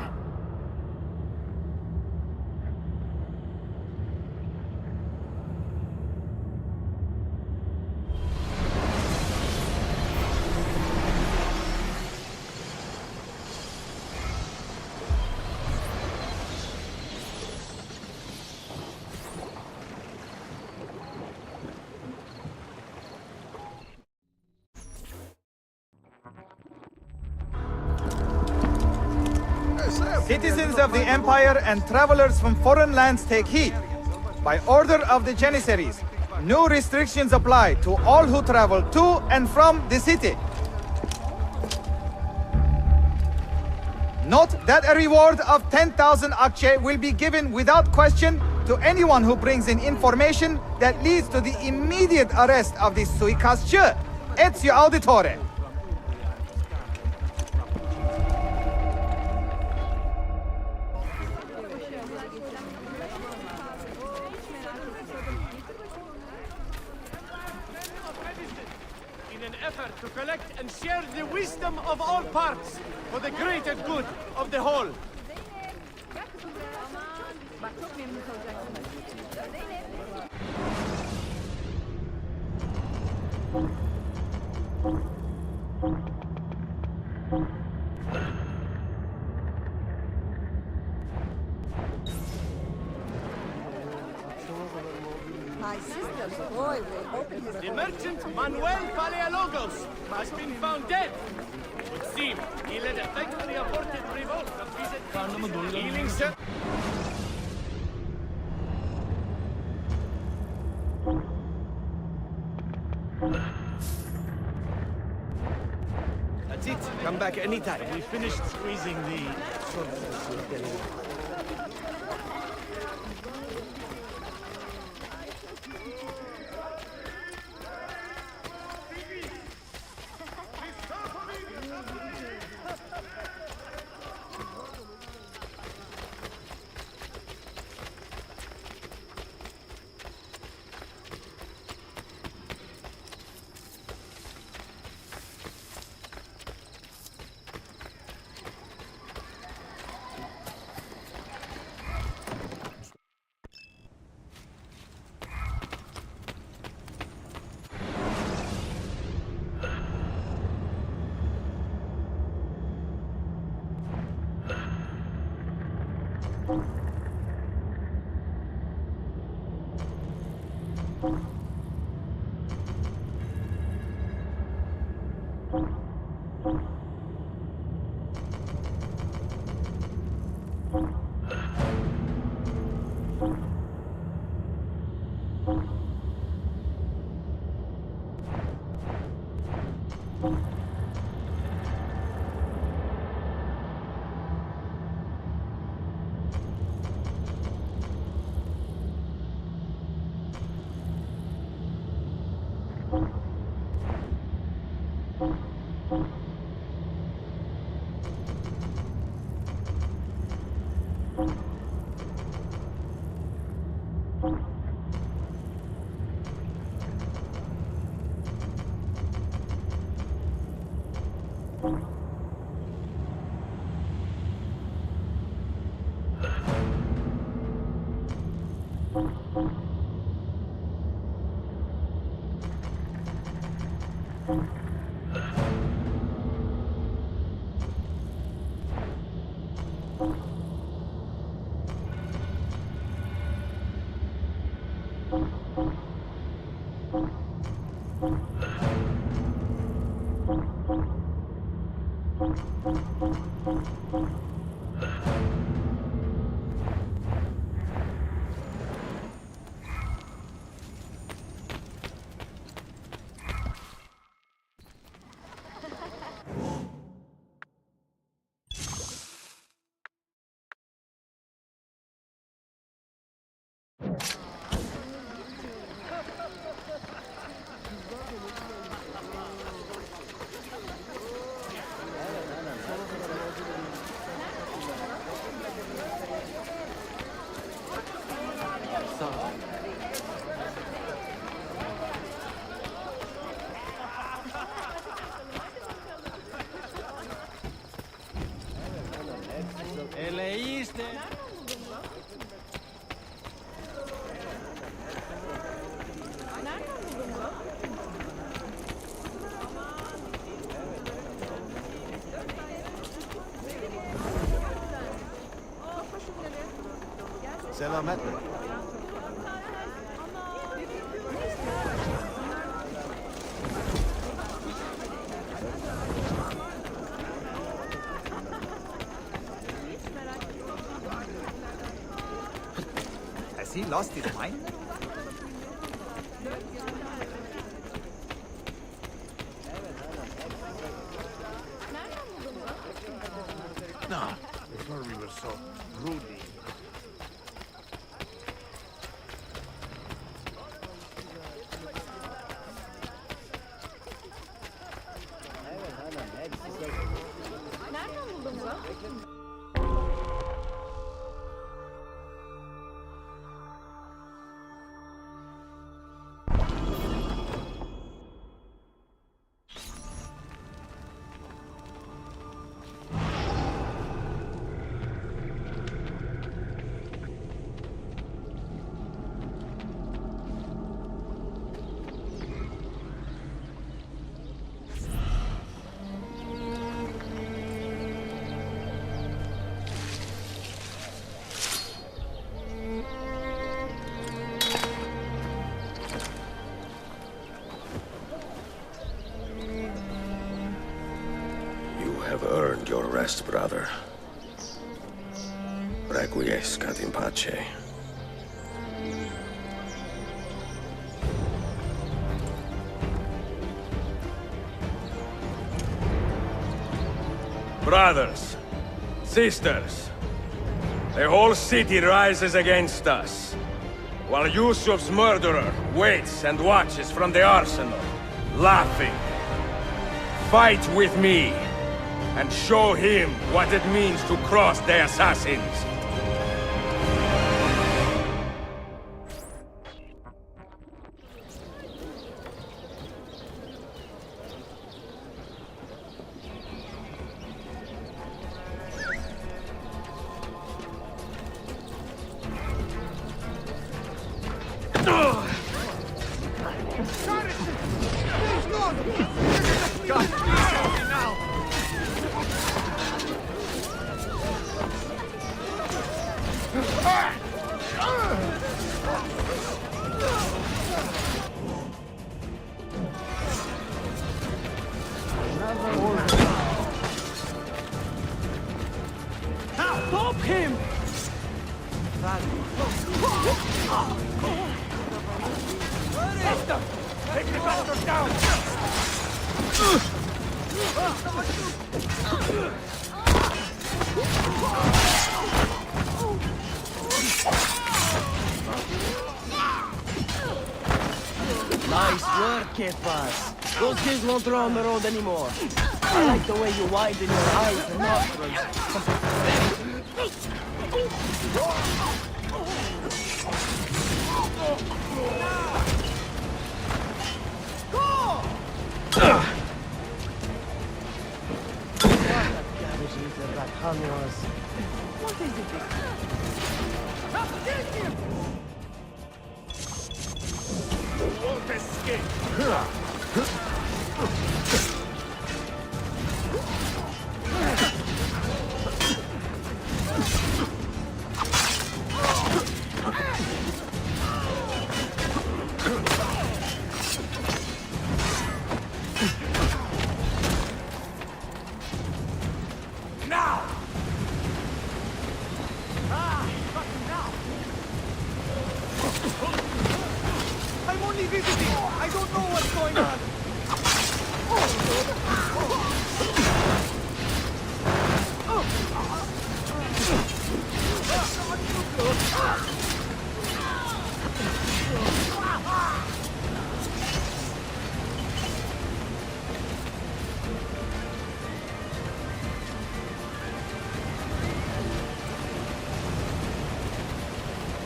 Citizens of the Empire and travelers from foreign lands take heed. By order of the Janissaries, new restrictions apply to all who travel to and from the city. Note that a reward of 10,000 akçe will be given without question to anyone who brings in information that leads to the immediate arrest of the suikastçı. Ezio Auditore. In an effort to collect and share the wisdom of all parts for the greater good of the whole. My sister's boy will open his... The merchant Manuel Paleologos has been found dead. It would seem he led a thankfully aborted revolt of Byzantine healing set. That's it. Come back anytime. We finished squeezing the... Eleíste. Selametle. Has he lost his mind? No, before we were so broody. You have earned your rest, brother. Requiescat in pace. Brothers, sisters, the whole city rises against us, while Yusuf's murderer waits and watches from the arsenal, laughing. Fight with me, and show him what it means to cross the assassins. God, please help me now! Stop him! Take the bastard down! Nice work, Kepas. Those kids won't throw on the road anymore. I like the way you widen your eyes and nostrils. What is it? Won't escape! Now! Fucking now! I'm only visiting! I don't know what's going on!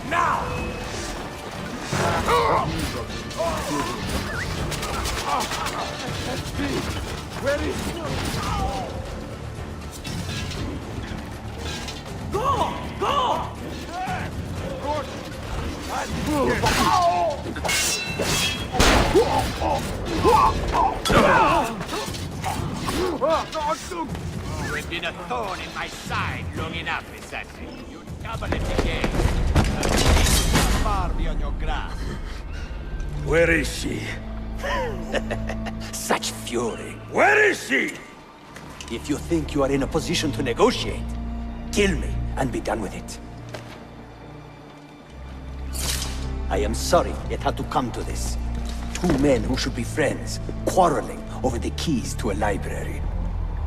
Now! Where is he? Go! Go! You've been a thorn in my side long enough, assassin. You double it again. Far beyond your grasp. Where is she? Such fury. Where is she? If you think you are in a position to negotiate, kill me and be done with it. I am sorry it had to come to this. Two men who should be friends, quarreling over the keys to a library.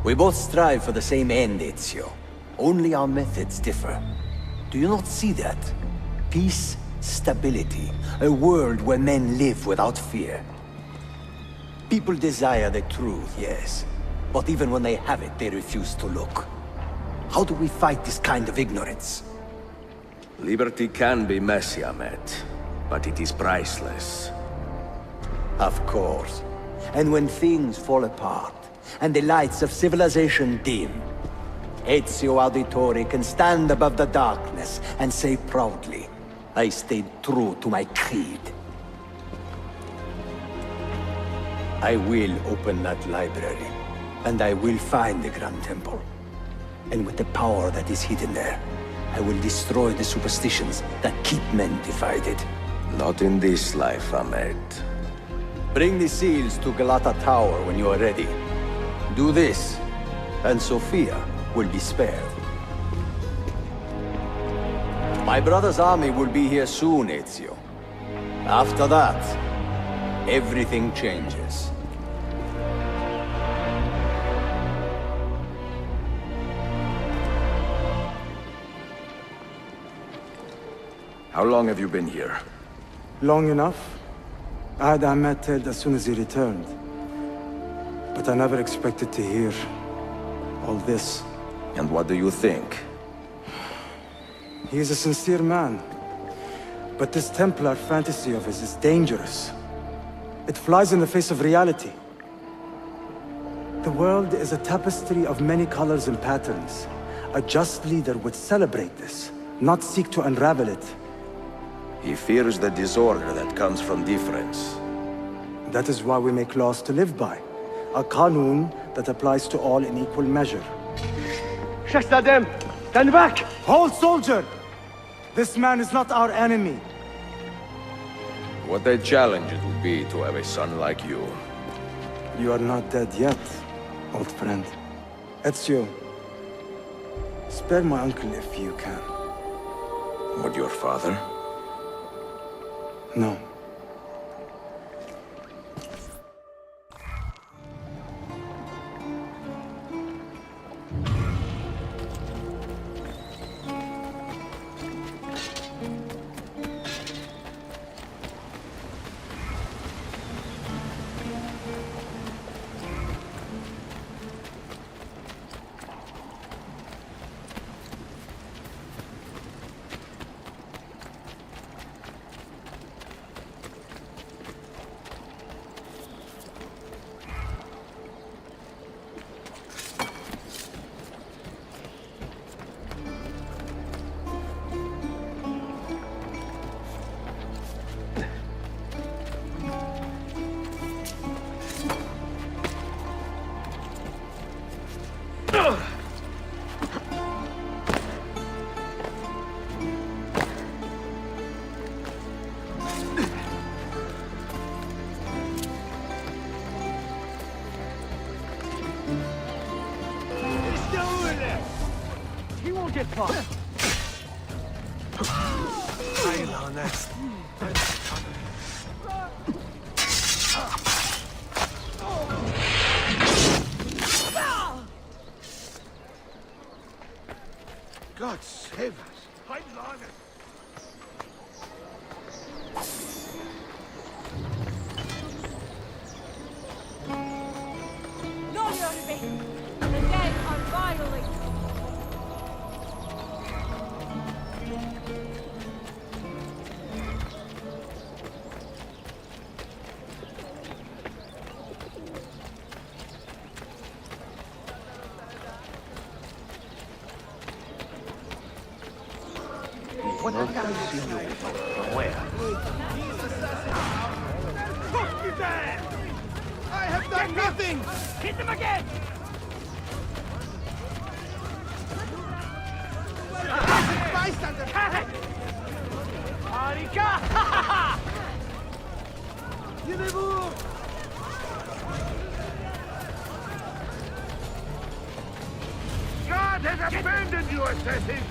We both strive for the same end, Ezio. Only our methods differ. Do you not see that? Peace, stability, a world where men live without fear. People desire the truth, yes. But even when they have it, they refuse to look. How do we fight this kind of ignorance? Liberty can be messy, Ahmed, but it is priceless. Of course. And when things fall apart, and the lights of civilization dim, Ezio Auditore can stand above the darkness and say proudly, I stayed true to my creed. I will open that library, and I will find the Grand Temple. And with the power that is hidden there, I will destroy the superstitions that keep men divided. Not in this life, Ahmed. Bring the seals to Galata Tower when you are ready. Do this, and Sophia will be spared. My brother's army will be here soon, Ezio. After that, everything changes. How long have you been here? Long enough. I had Ahmed killed as soon as he returned. But I never expected to hear all this. And what do you think? He is a sincere man. But this Templar fantasy of his is dangerous. It flies in the face of reality. The world is a tapestry of many colors and patterns. A just leader would celebrate this, not seek to unravel it. He fears the disorder that comes from difference. That is why we make laws to live by. A Qanun that applies to all in equal measure. Shahzadem, stand back! Hold, soldier! This man is not our enemy. What a challenge it would be to have a son like you. You are not dead yet, old friend. Ezio, spare my uncle if you can. Would your father? No. He won't get caught. Bail next. God save us. No, Yorbe! The dead are violated! What have you seen you from where? Fuck you there! I have done nothing! Hit him again! Bystander! Harika! Levez-vous! God has abandoned you, assassin!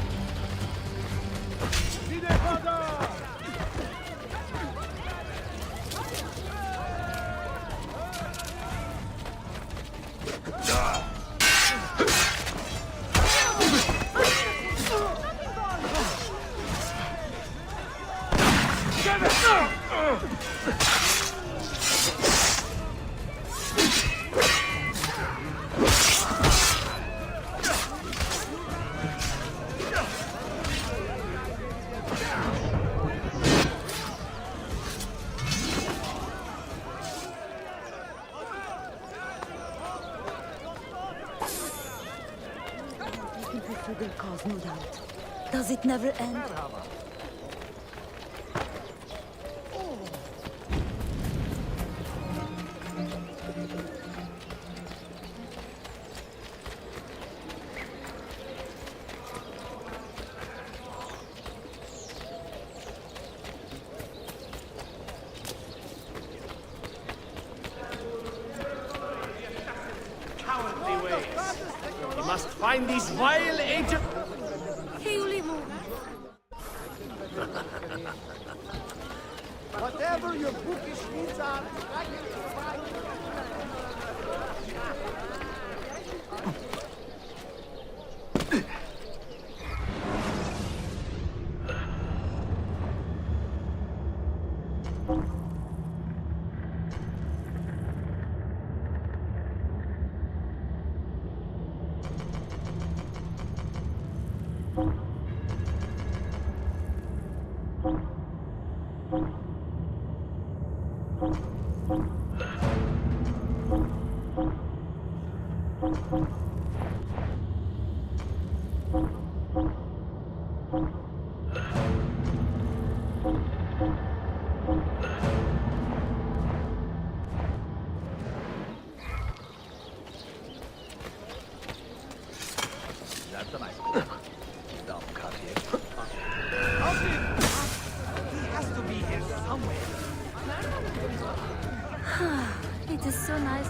Will cause no doubt. Does it never end? Cowardly ways. We must find these vile agents. Whatever your bookish needs are, I can provide. That's a nice dumb cut here. He has to be here somewhere. It is so nice.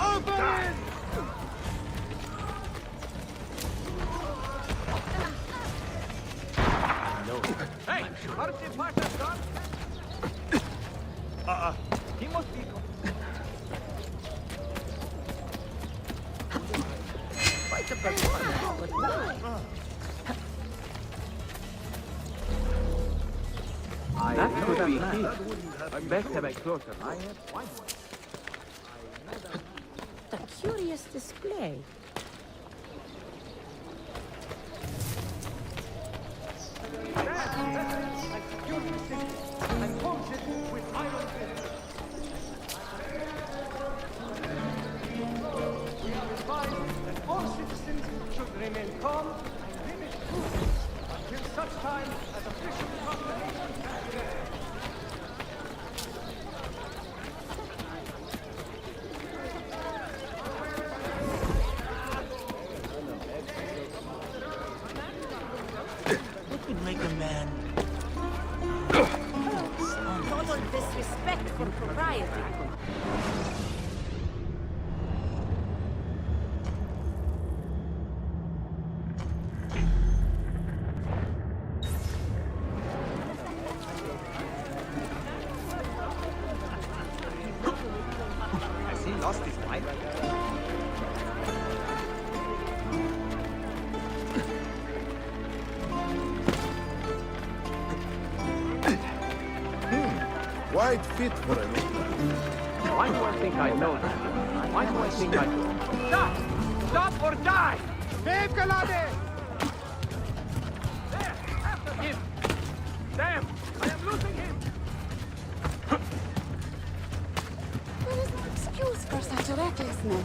Open! Hey, aren't you part of God? He must be. Quite a but That could be he. Best have a closer look. A curious display. All citizens should remain calm and limit movement until such time as official proclamation has been made. What would make a man Total disrespect for propriety. Has he lost his mind? Quite fit for a Lutheran. Why do I think I know that? Why do I think I do? Stop! Stop or die! Babe Galade! There! After him! Damn! I am losing him! excuse for such recklessness.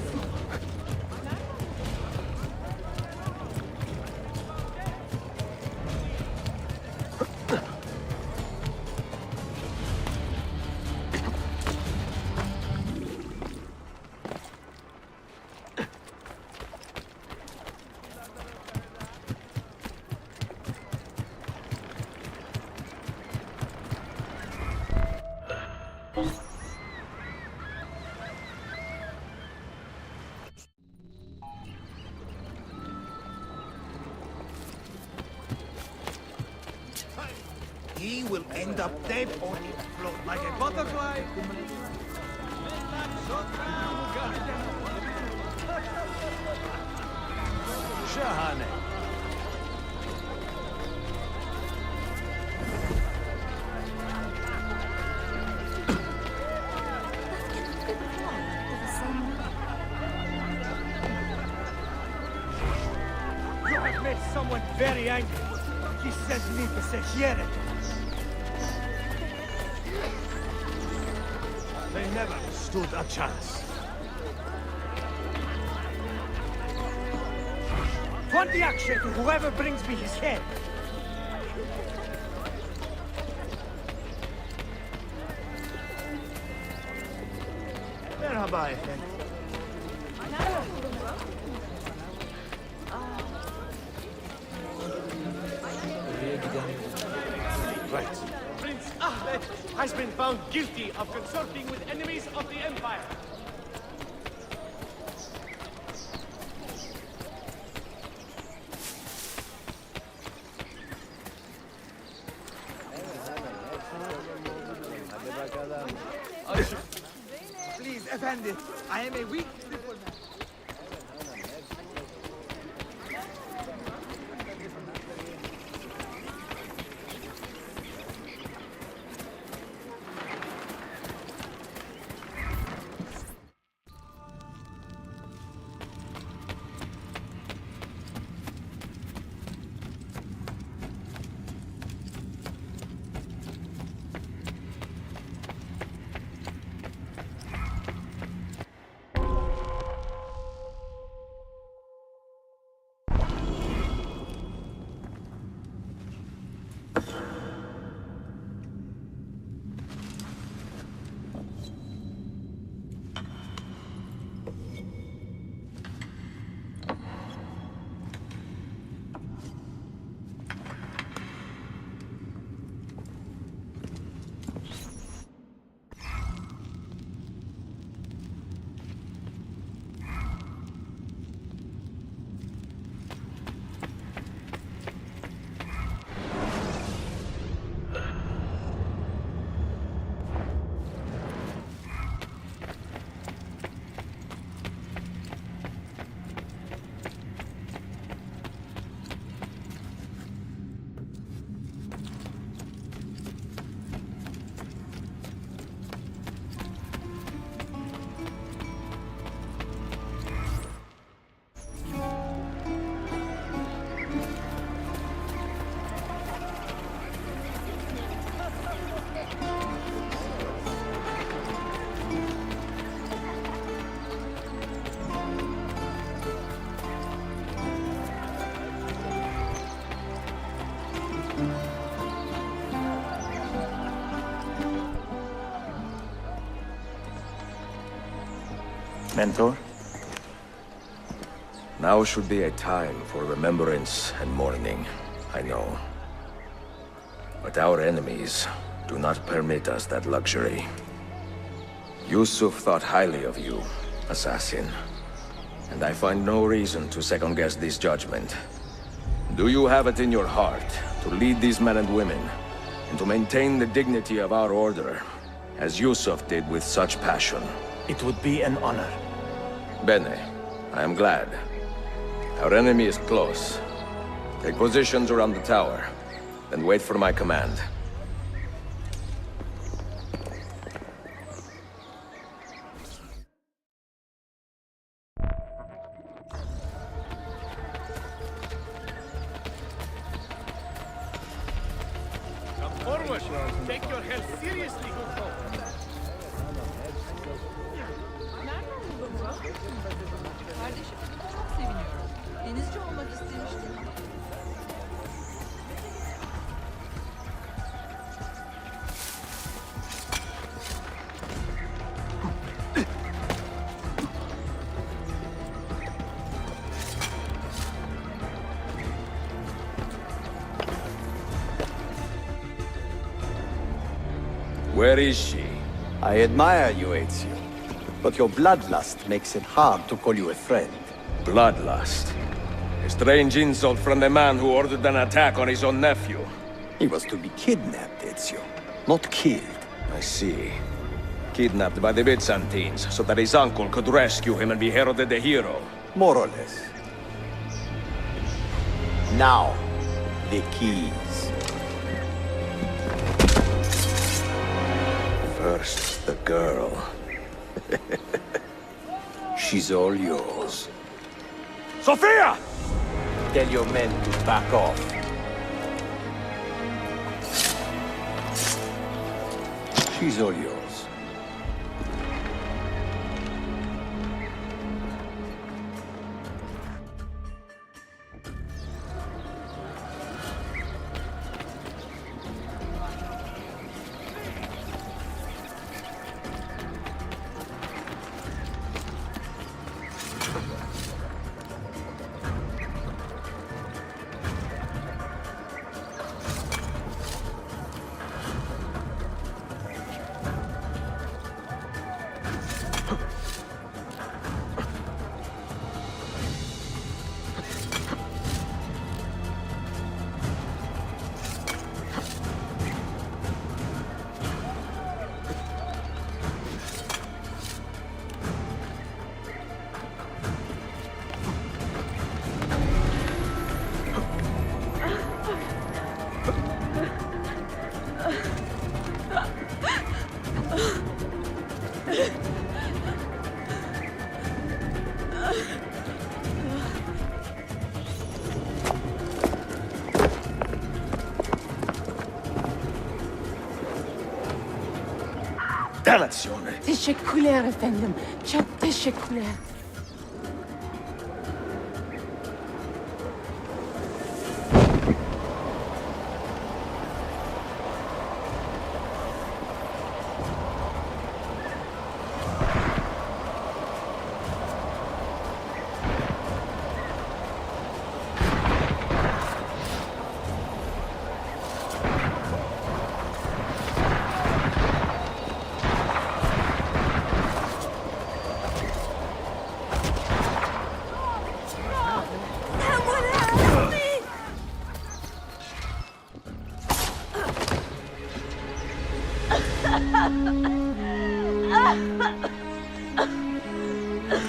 He will end up dead or he'll float like a butterfly. Şahane. You have made someone very angry. He sent me to say here. They never stood a chance. 20 action to whoever brings me his head. Merhaba efendim. Right. Prince Ahmed has been found guilty of consorting with enemies of the Empire. Please, Effendi, I am a weak diplomat. Mentor? Now should be a time for remembrance and mourning, I know. But our enemies do not permit us that luxury. Yusuf thought highly of you, assassin. And I find no reason to second-guess this judgment. Do you have it in your heart to lead these men and women, and to maintain the dignity of our order, as Yusuf did with such passion? It would be an honor. Bene, I am glad. Our enemy is close. Take positions around the tower, then wait for my command. Come forward. Take your health seriously, good folk. Where is she? I admire you, Ezio. But your bloodlust makes it hard to call you a friend. Bloodlust. A strange insult from the man who ordered an attack on his own nephew. He was to be kidnapped, Ezio, not killed. I see. Kidnapped by the Byzantines, so that his uncle could rescue him and be heralded a hero. More or less. Now, the keys. First, the girl. She's all yours. Sophia! Tell your men to back off. She's all yours. Dannazione! Teşekkürler efendim. Çok teşekkürler.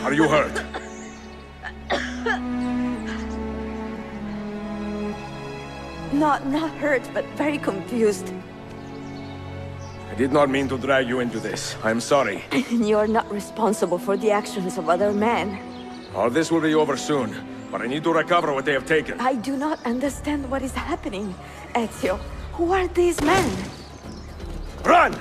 Are you hurt? Not hurt, but very confused. I did not mean to drag you into this. I'm sorry. You're not responsible for the actions of other men. All this will be over soon, but I need to recover what they have taken. I do not understand what is happening. Ezio, who are these men? Run!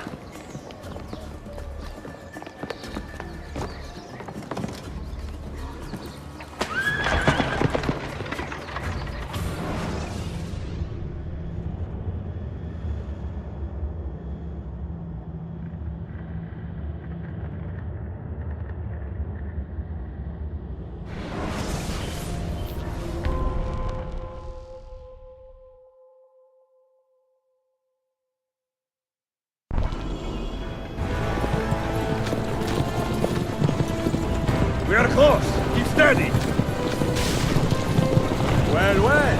We are close. Keep steady. Well, well.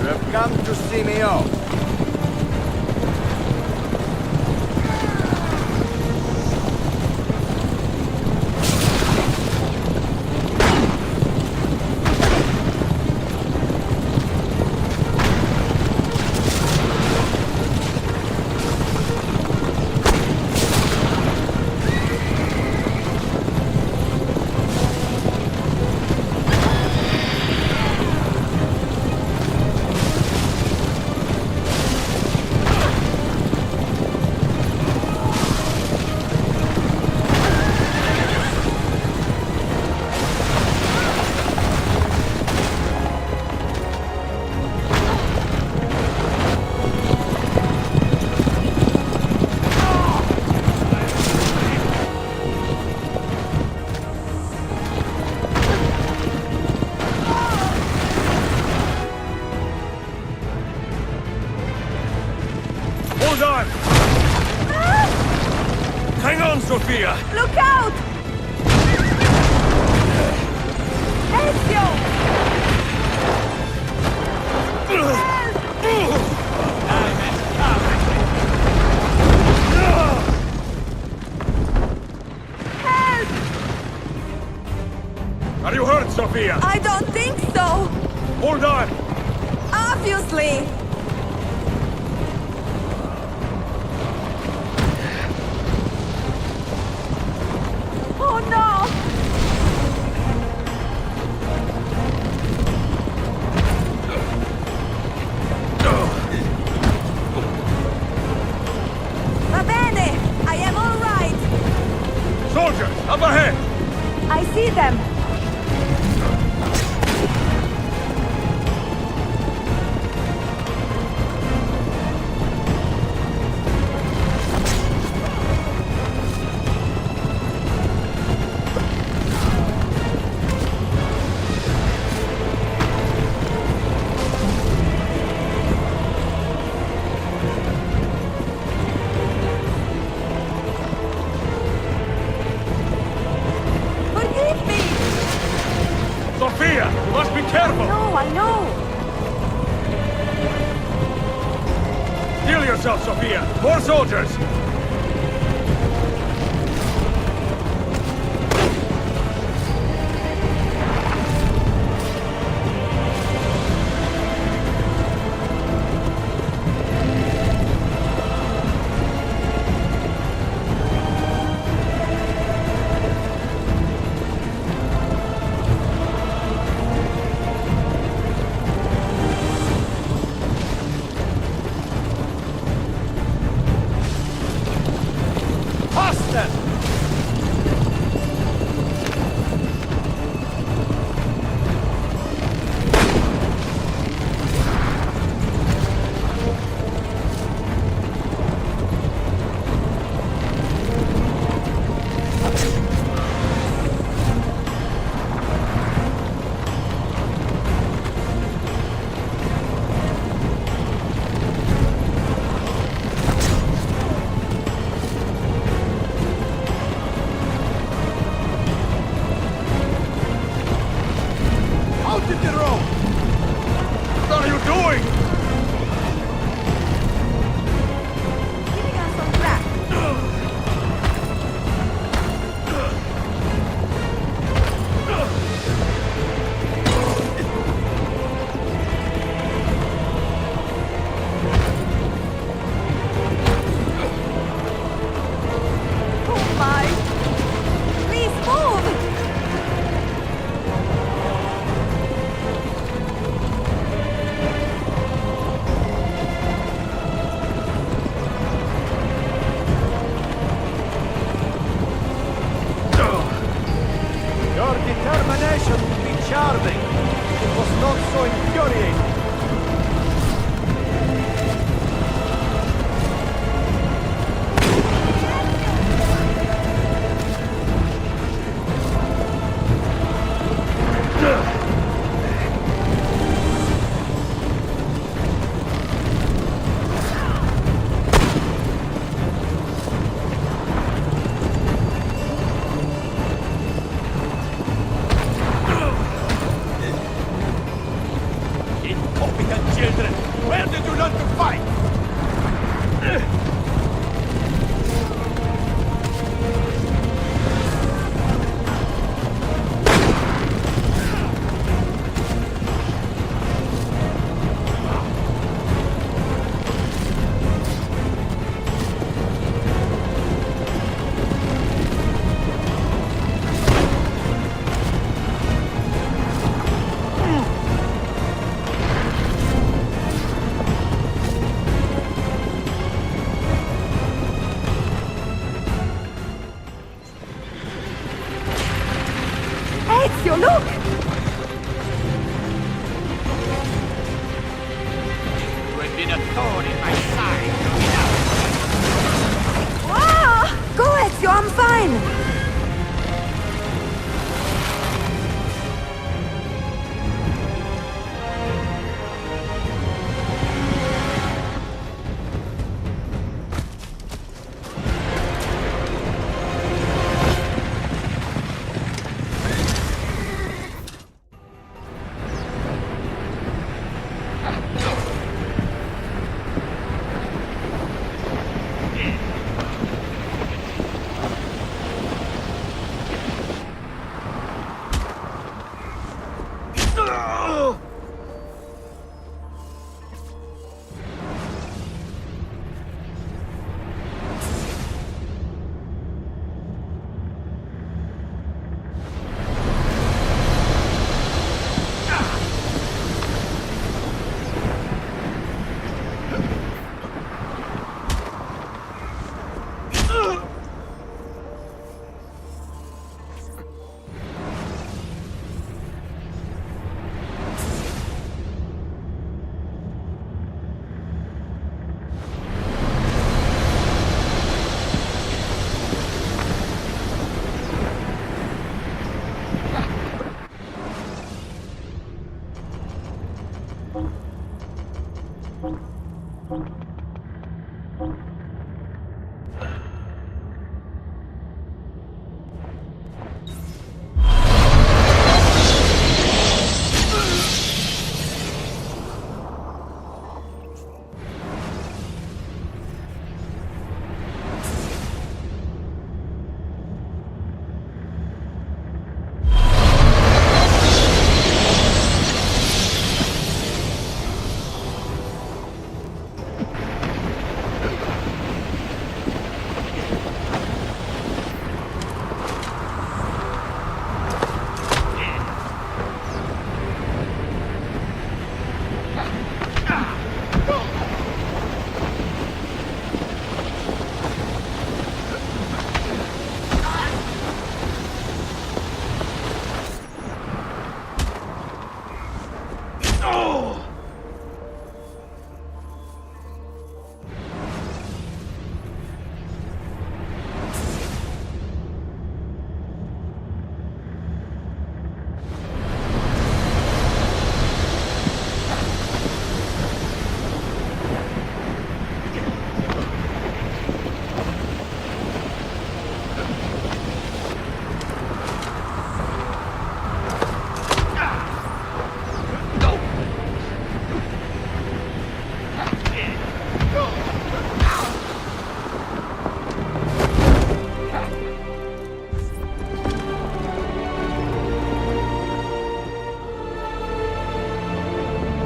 You have come to see me off. Are you hurt, Sophia? I don't think so! Hold on! Obviously! Oh no! Va bene! I am all right! Soldiers, up ahead! I see them! Forgive me! Sophia, you must be careful! No, I know! Heal yourself, Sophia! More soldiers! Faster! Out in the road! What are you doing? Keeping us on track. Oh my! Please move! Your determination will be charming. It was not so infuriating. Incompetent children! Where did you learn to fight? Ezio, look! You have been a thorn in my side long enough. Ah! Go, Ezio, I'm fine!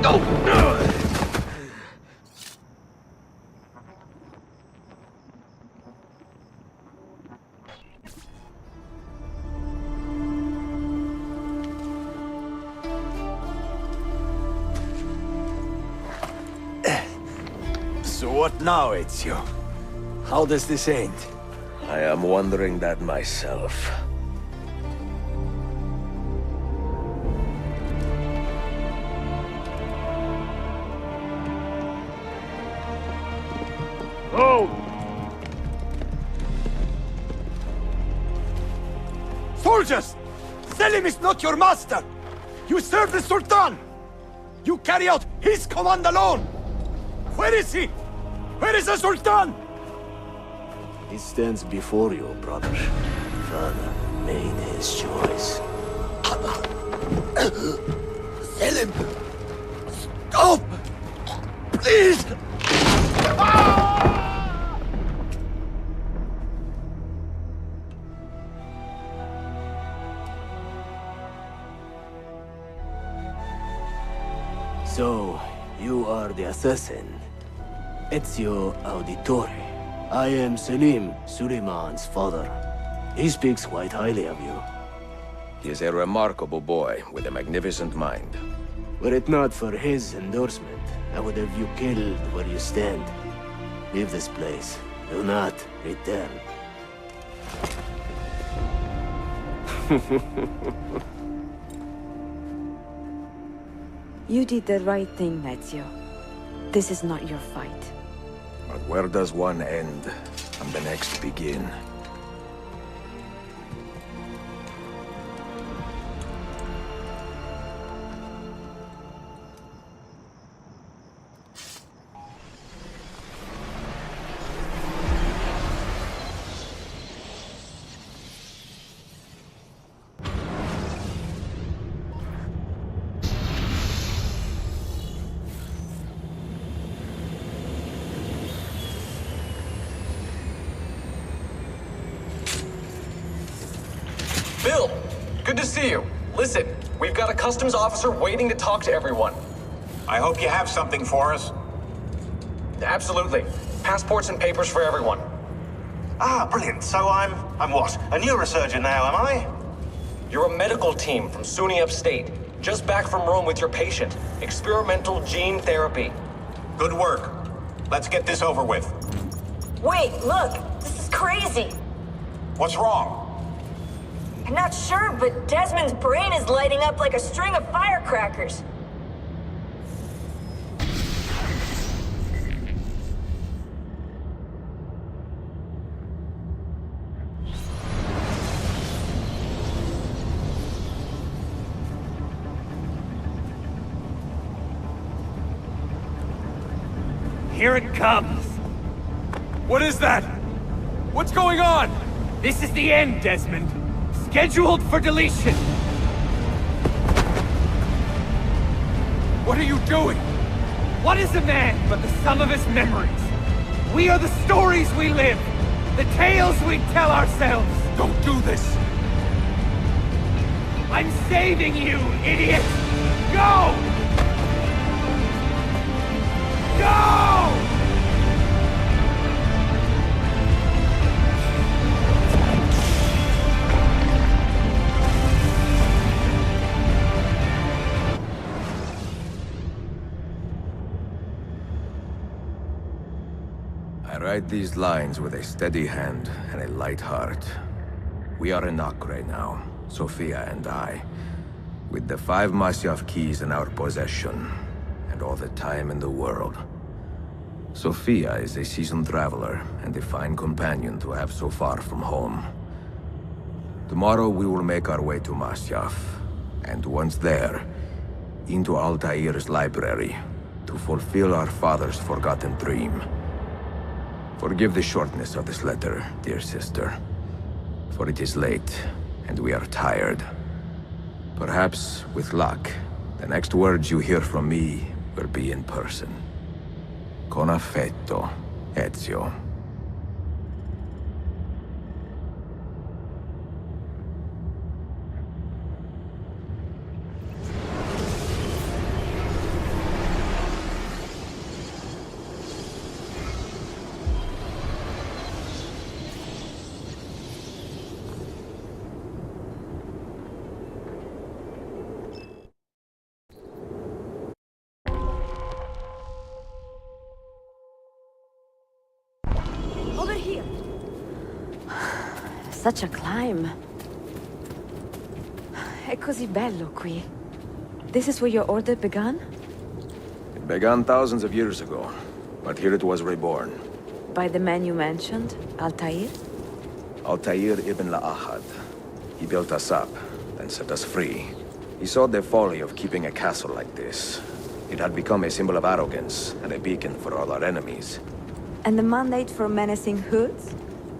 So what now, Ezio? How does this end? I am wondering that myself. Oh! Soldiers! Selim is not your master! You serve the Sultan! You carry out his command alone! Where is he? Where is the Sultan? He stands before you, brother. Father made his choice. Selim! Stop! Please! So, you are the assassin. Ezio Auditore. I am Selim, Suleiman's father. He speaks quite highly of you. He is a remarkable boy with a magnificent mind. Were it not for his endorsement, I would have you killed where you stand. Leave this place. Do not return. You did the right thing, Ezio. This is not your fight. But where does one end and the next begin? Bill, good to see you. Listen, we've got a customs officer waiting to talk to everyone. I hope you have something for us. Absolutely. Passports and papers for everyone. Ah, brilliant. So I'm what? A neurosurgeon now, am I? You're a medical team from SUNY Upstate. Just back from Rome with your patient. Experimental gene therapy. Good work. Let's get this over with. Wait, look! This is crazy! What's wrong? I'm not sure, but Desmond's brain is lighting up like a string of firecrackers. Here it comes! What is that? What's going on? This is the end, Desmond. Scheduled for deletion. What are you doing? What is a man but the sum of his memories? We are the stories we live, the tales we tell ourselves. Don't do this. I'm saving you, idiot! Go! Go! I write these lines with a steady hand and a light heart. We are in Acre now, Sofia and I, with the 5 Masyaf keys in our possession, and all the time in the world. Sofia is a seasoned traveler, and a fine companion to have so far from home. Tomorrow we will make our way to Masyaf, and once there, into Altair's library, to fulfill our father's forgotten dream. Forgive the shortness of this letter, dear sister, for it is late, and we are tired. Perhaps, with luck, the next words you hear from me will be in person. Con affetto, Ezio. Such a climb. È così bello qui. This is where your order began? It began thousands of years ago, but here it was reborn. By the man you mentioned, Altair? Altair ibn La'ahad. He built us up, then set us free. He saw the folly of keeping a castle like this. It had become a symbol of arrogance and a beacon for all our enemies. And the mandate for menacing hoods?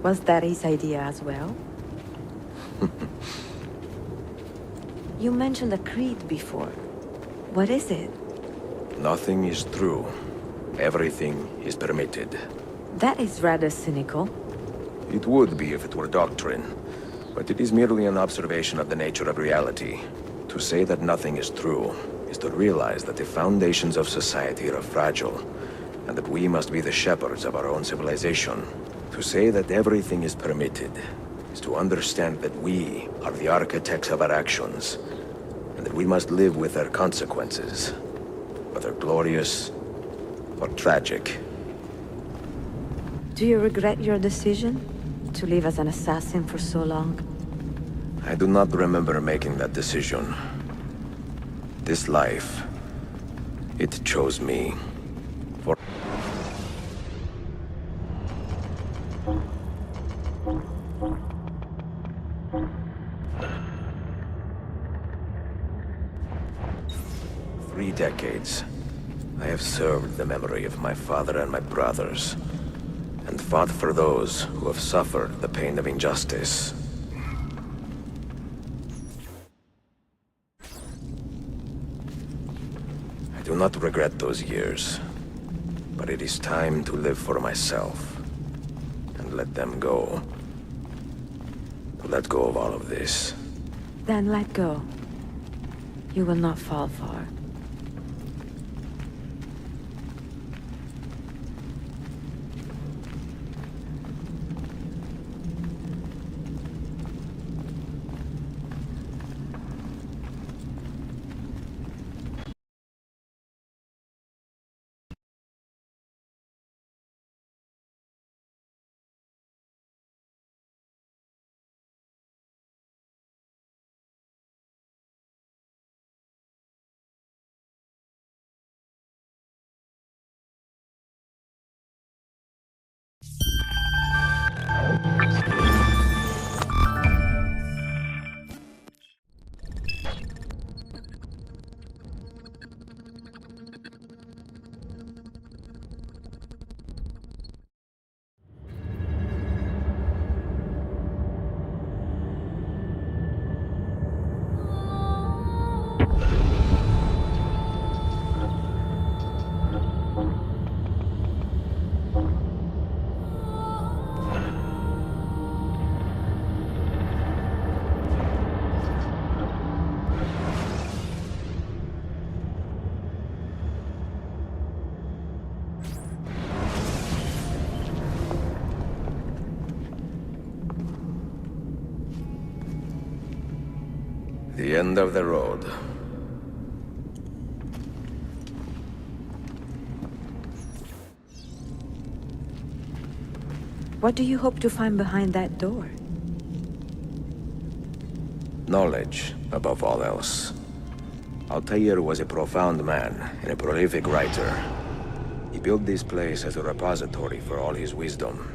Was that his idea as well? You mentioned a creed before. What is it? Nothing is true. Everything is permitted. That is rather cynical. It would be if it were doctrine, but it is merely an observation of the nature of reality. To say that nothing is true is to realize that the foundations of society are fragile, and that we must be the shepherds of our own civilization. To say that everything is permitted is to understand that we are the architects of our actions, and that we must live with their consequences, whether glorious or tragic. Do you regret your decision to live as an assassin for so long? I do not remember making that decision. This life, it chose me. For 3 decades, I have served the memory of my father and my brothers, and fought for those who have suffered the pain of injustice. I do not regret those years, but it is time to live for myself, and let them go. To let go of all of this. Then let go. You will not fall far. The end of the road. What do you hope to find behind that door? Knowledge, above all else. Altair was a profound man and a prolific writer. He built this place as a repository for all his wisdom.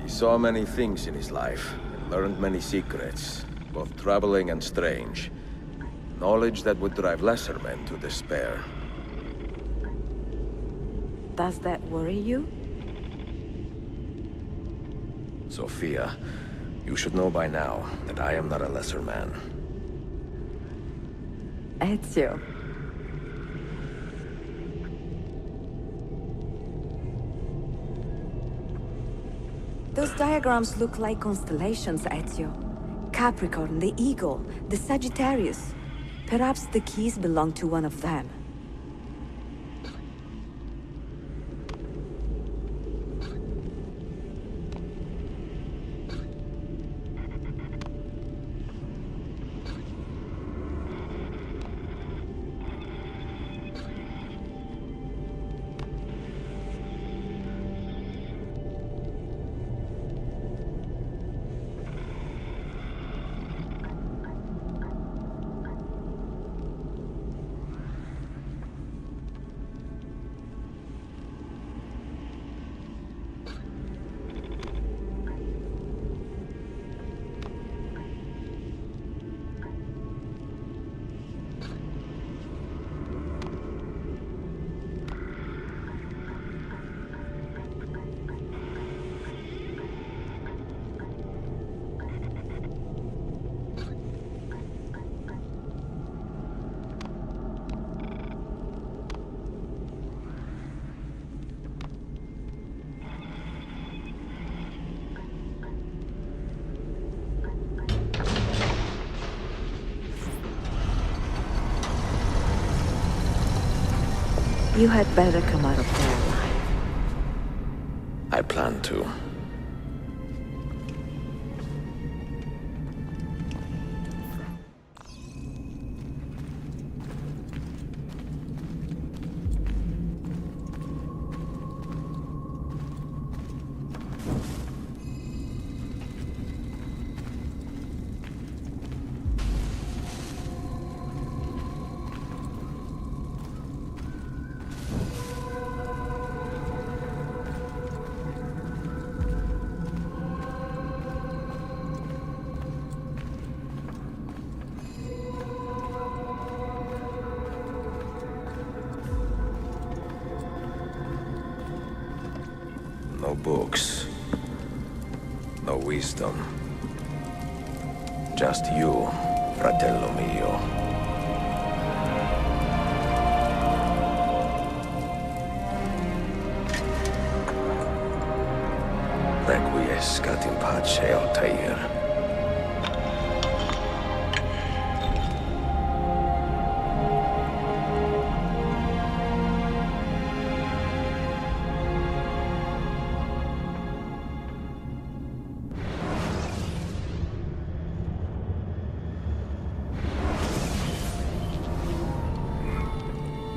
He saw many things in his life, and learned many secrets, both troubling and strange. Knowledge that would drive lesser men to despair. Does that worry you? Sophia, you should know by now that I am not a lesser man. Ezio. Those diagrams look like constellations, Ezio. Capricorn, the Eagle, the Sagittarius. Perhaps the keys belong to one of them. You had better come out of there alive. I plan to. No books. No wisdom. Just you, fratello mio. Requiescat in pace, Altair.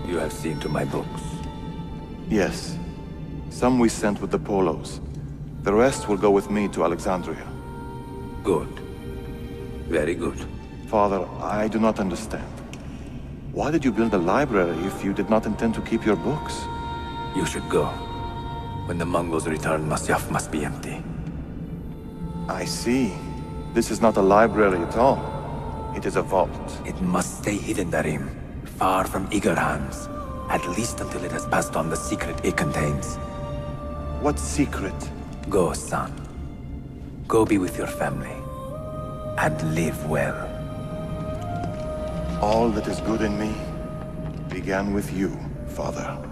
You have seen to my books. Yes. Some we sent with the Polos. The rest will go with me to Alexandria. Good. Very good. Father, I do not understand. Why did you build a library if you did not intend to keep your books? You should go. When the Mongols return, Masyaf must be empty. I see. This is not a library at all. It is a vault. It must stay hidden, Darim. Far from eager hands. At least until it has passed on the secret it contains. What secret? Go, son. Go be with your family. And live well. All that is good in me began with you, Father.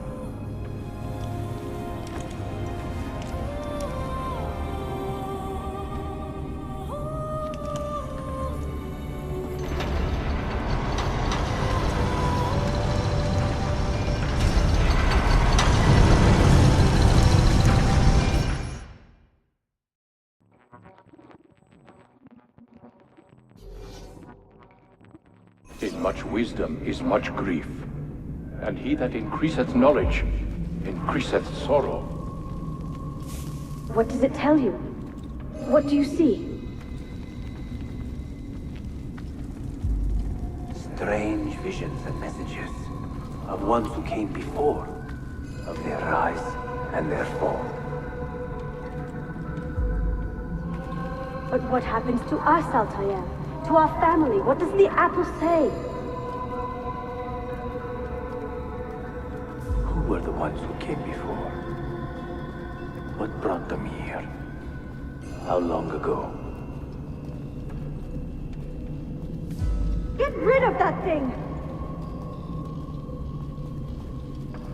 In much wisdom is much grief, and he that increaseth knowledge increaseth sorrow. What does it tell you? What do you see? Strange visions and messages of ones who came before, of their rise and their fall. But what happens to us, Altair? To our family? What does the apple say? Who were the ones who came before? What brought them here? How long ago? Get rid of that thing!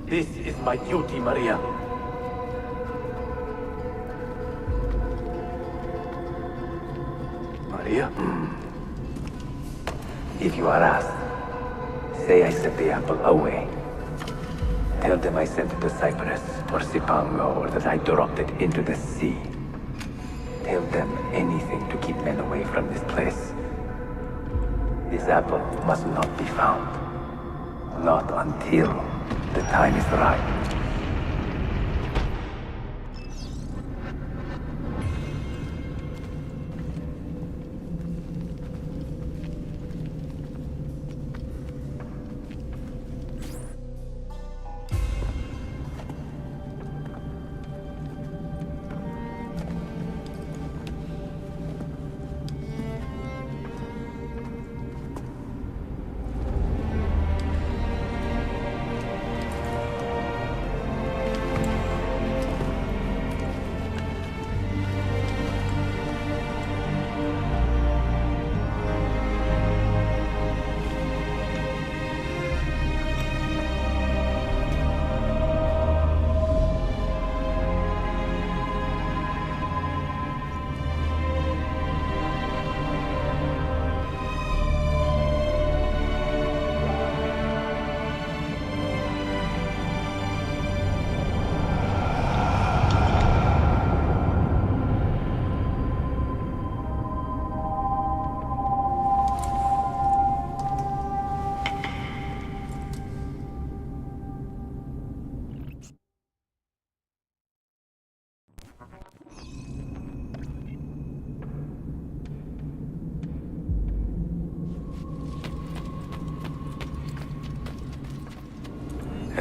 This is my duty, Maria. Maria? If you are asked, say I sent the apple away. Tell them I sent it to Cyprus or Cipango, or that I dropped it into the sea. Tell them anything to keep men away from this place. This apple must not be found. Not until the time is right.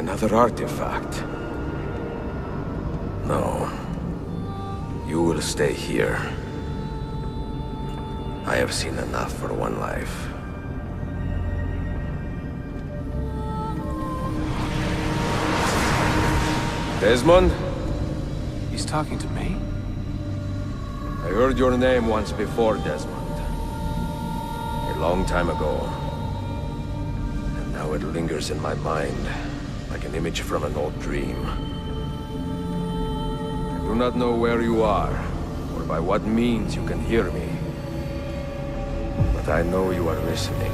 Another artifact. No. You will stay here. I have seen enough for one life. Desmond? He's talking to me? I heard your name once before, Desmond. A long time ago. And now it lingers in my mind, like an image from an old dream. I do not know where you are, or by what means you can hear me. But I know you are listening.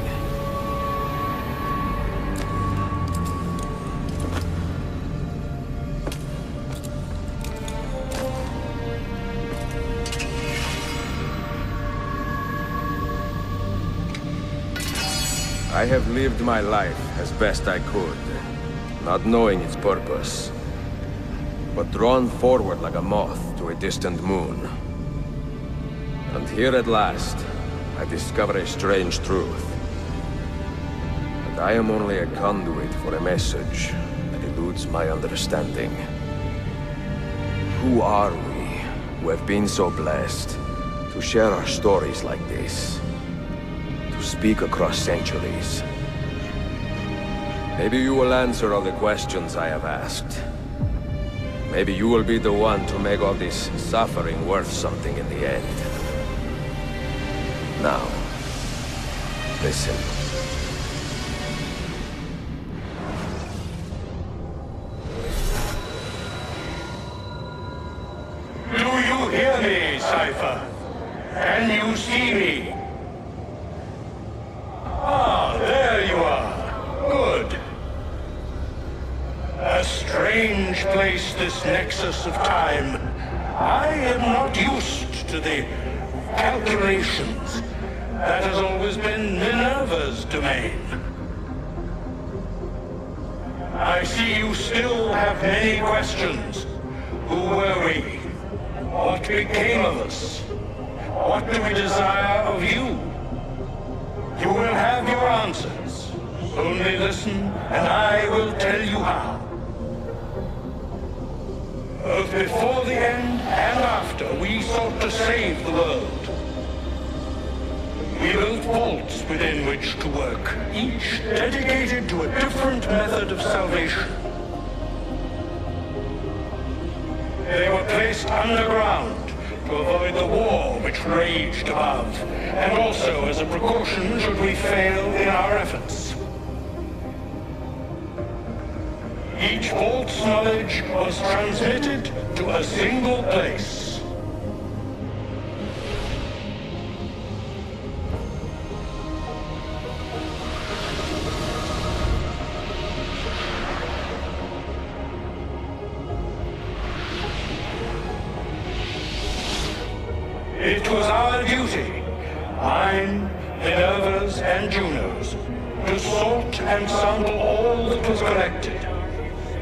I have lived my life as best I could, not knowing its purpose, but drawn forward like a moth to a distant moon. And here at last, I discover a strange truth. That I am only a conduit for a message that eludes my understanding. Who are we, who have been so blessed, to share our stories like this? To speak across centuries. Maybe you will answer all the questions I have asked. Maybe you will be the one to make all this suffering worth something in the end. Now, listen. Do you hear me, Cypher? Can you see me? Ah, there you are. Good. A strange place, this nexus of time. I am not used to the calculations. That has always been Minerva's domain. I see you still have many questions. Who were we? What became of us? What do we desire of you? You will have your answers. Only listen, and I will tell you how. Both before the end and after, we sought to save the world. We built vaults within which to work, each dedicated to a different method of salvation. They were placed underground to avoid the war which raged above, and also as a precaution should we fail in our efforts. Each vault's knowledge was transmitted to a single place. It was our duty, mine, Minerva's, and Juno's, to sort and sample all that was collected.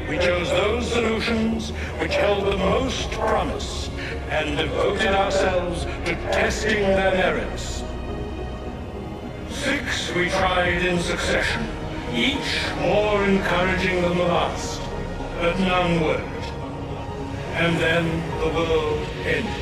We chose those solutions which held the most promise, and devoted ourselves to testing their merits. 6 we tried in succession, each more encouraging than the last, but none worked. And then the world ended.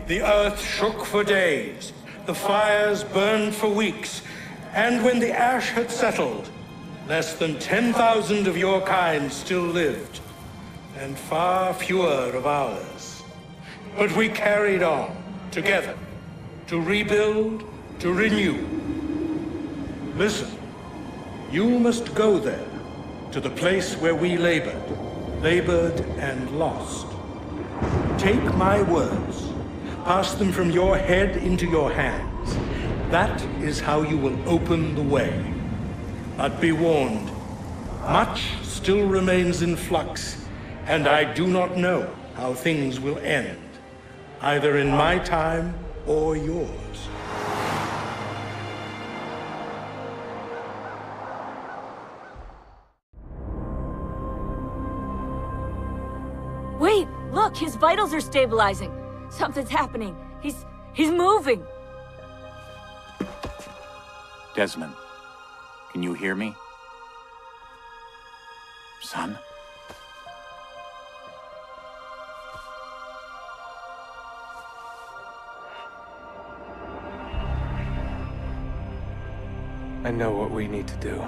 The earth shook for days, the fires burned for weeks, and when the ash had settled, less than 10,000 of your kind still lived, and far fewer of ours. But we carried on, together, to rebuild, to renew. Listen, you must go there, to the place where we labored and lost. Take my words, pass them from your head into your hands. That is how you will open the way. But be warned, much still remains in flux, and I do not know how things will end, either in my time or yours. Wait, look, his vitals are stabilizing. Something's happening. He's moving. Desmond, can you hear me? Son? I know what we need to do.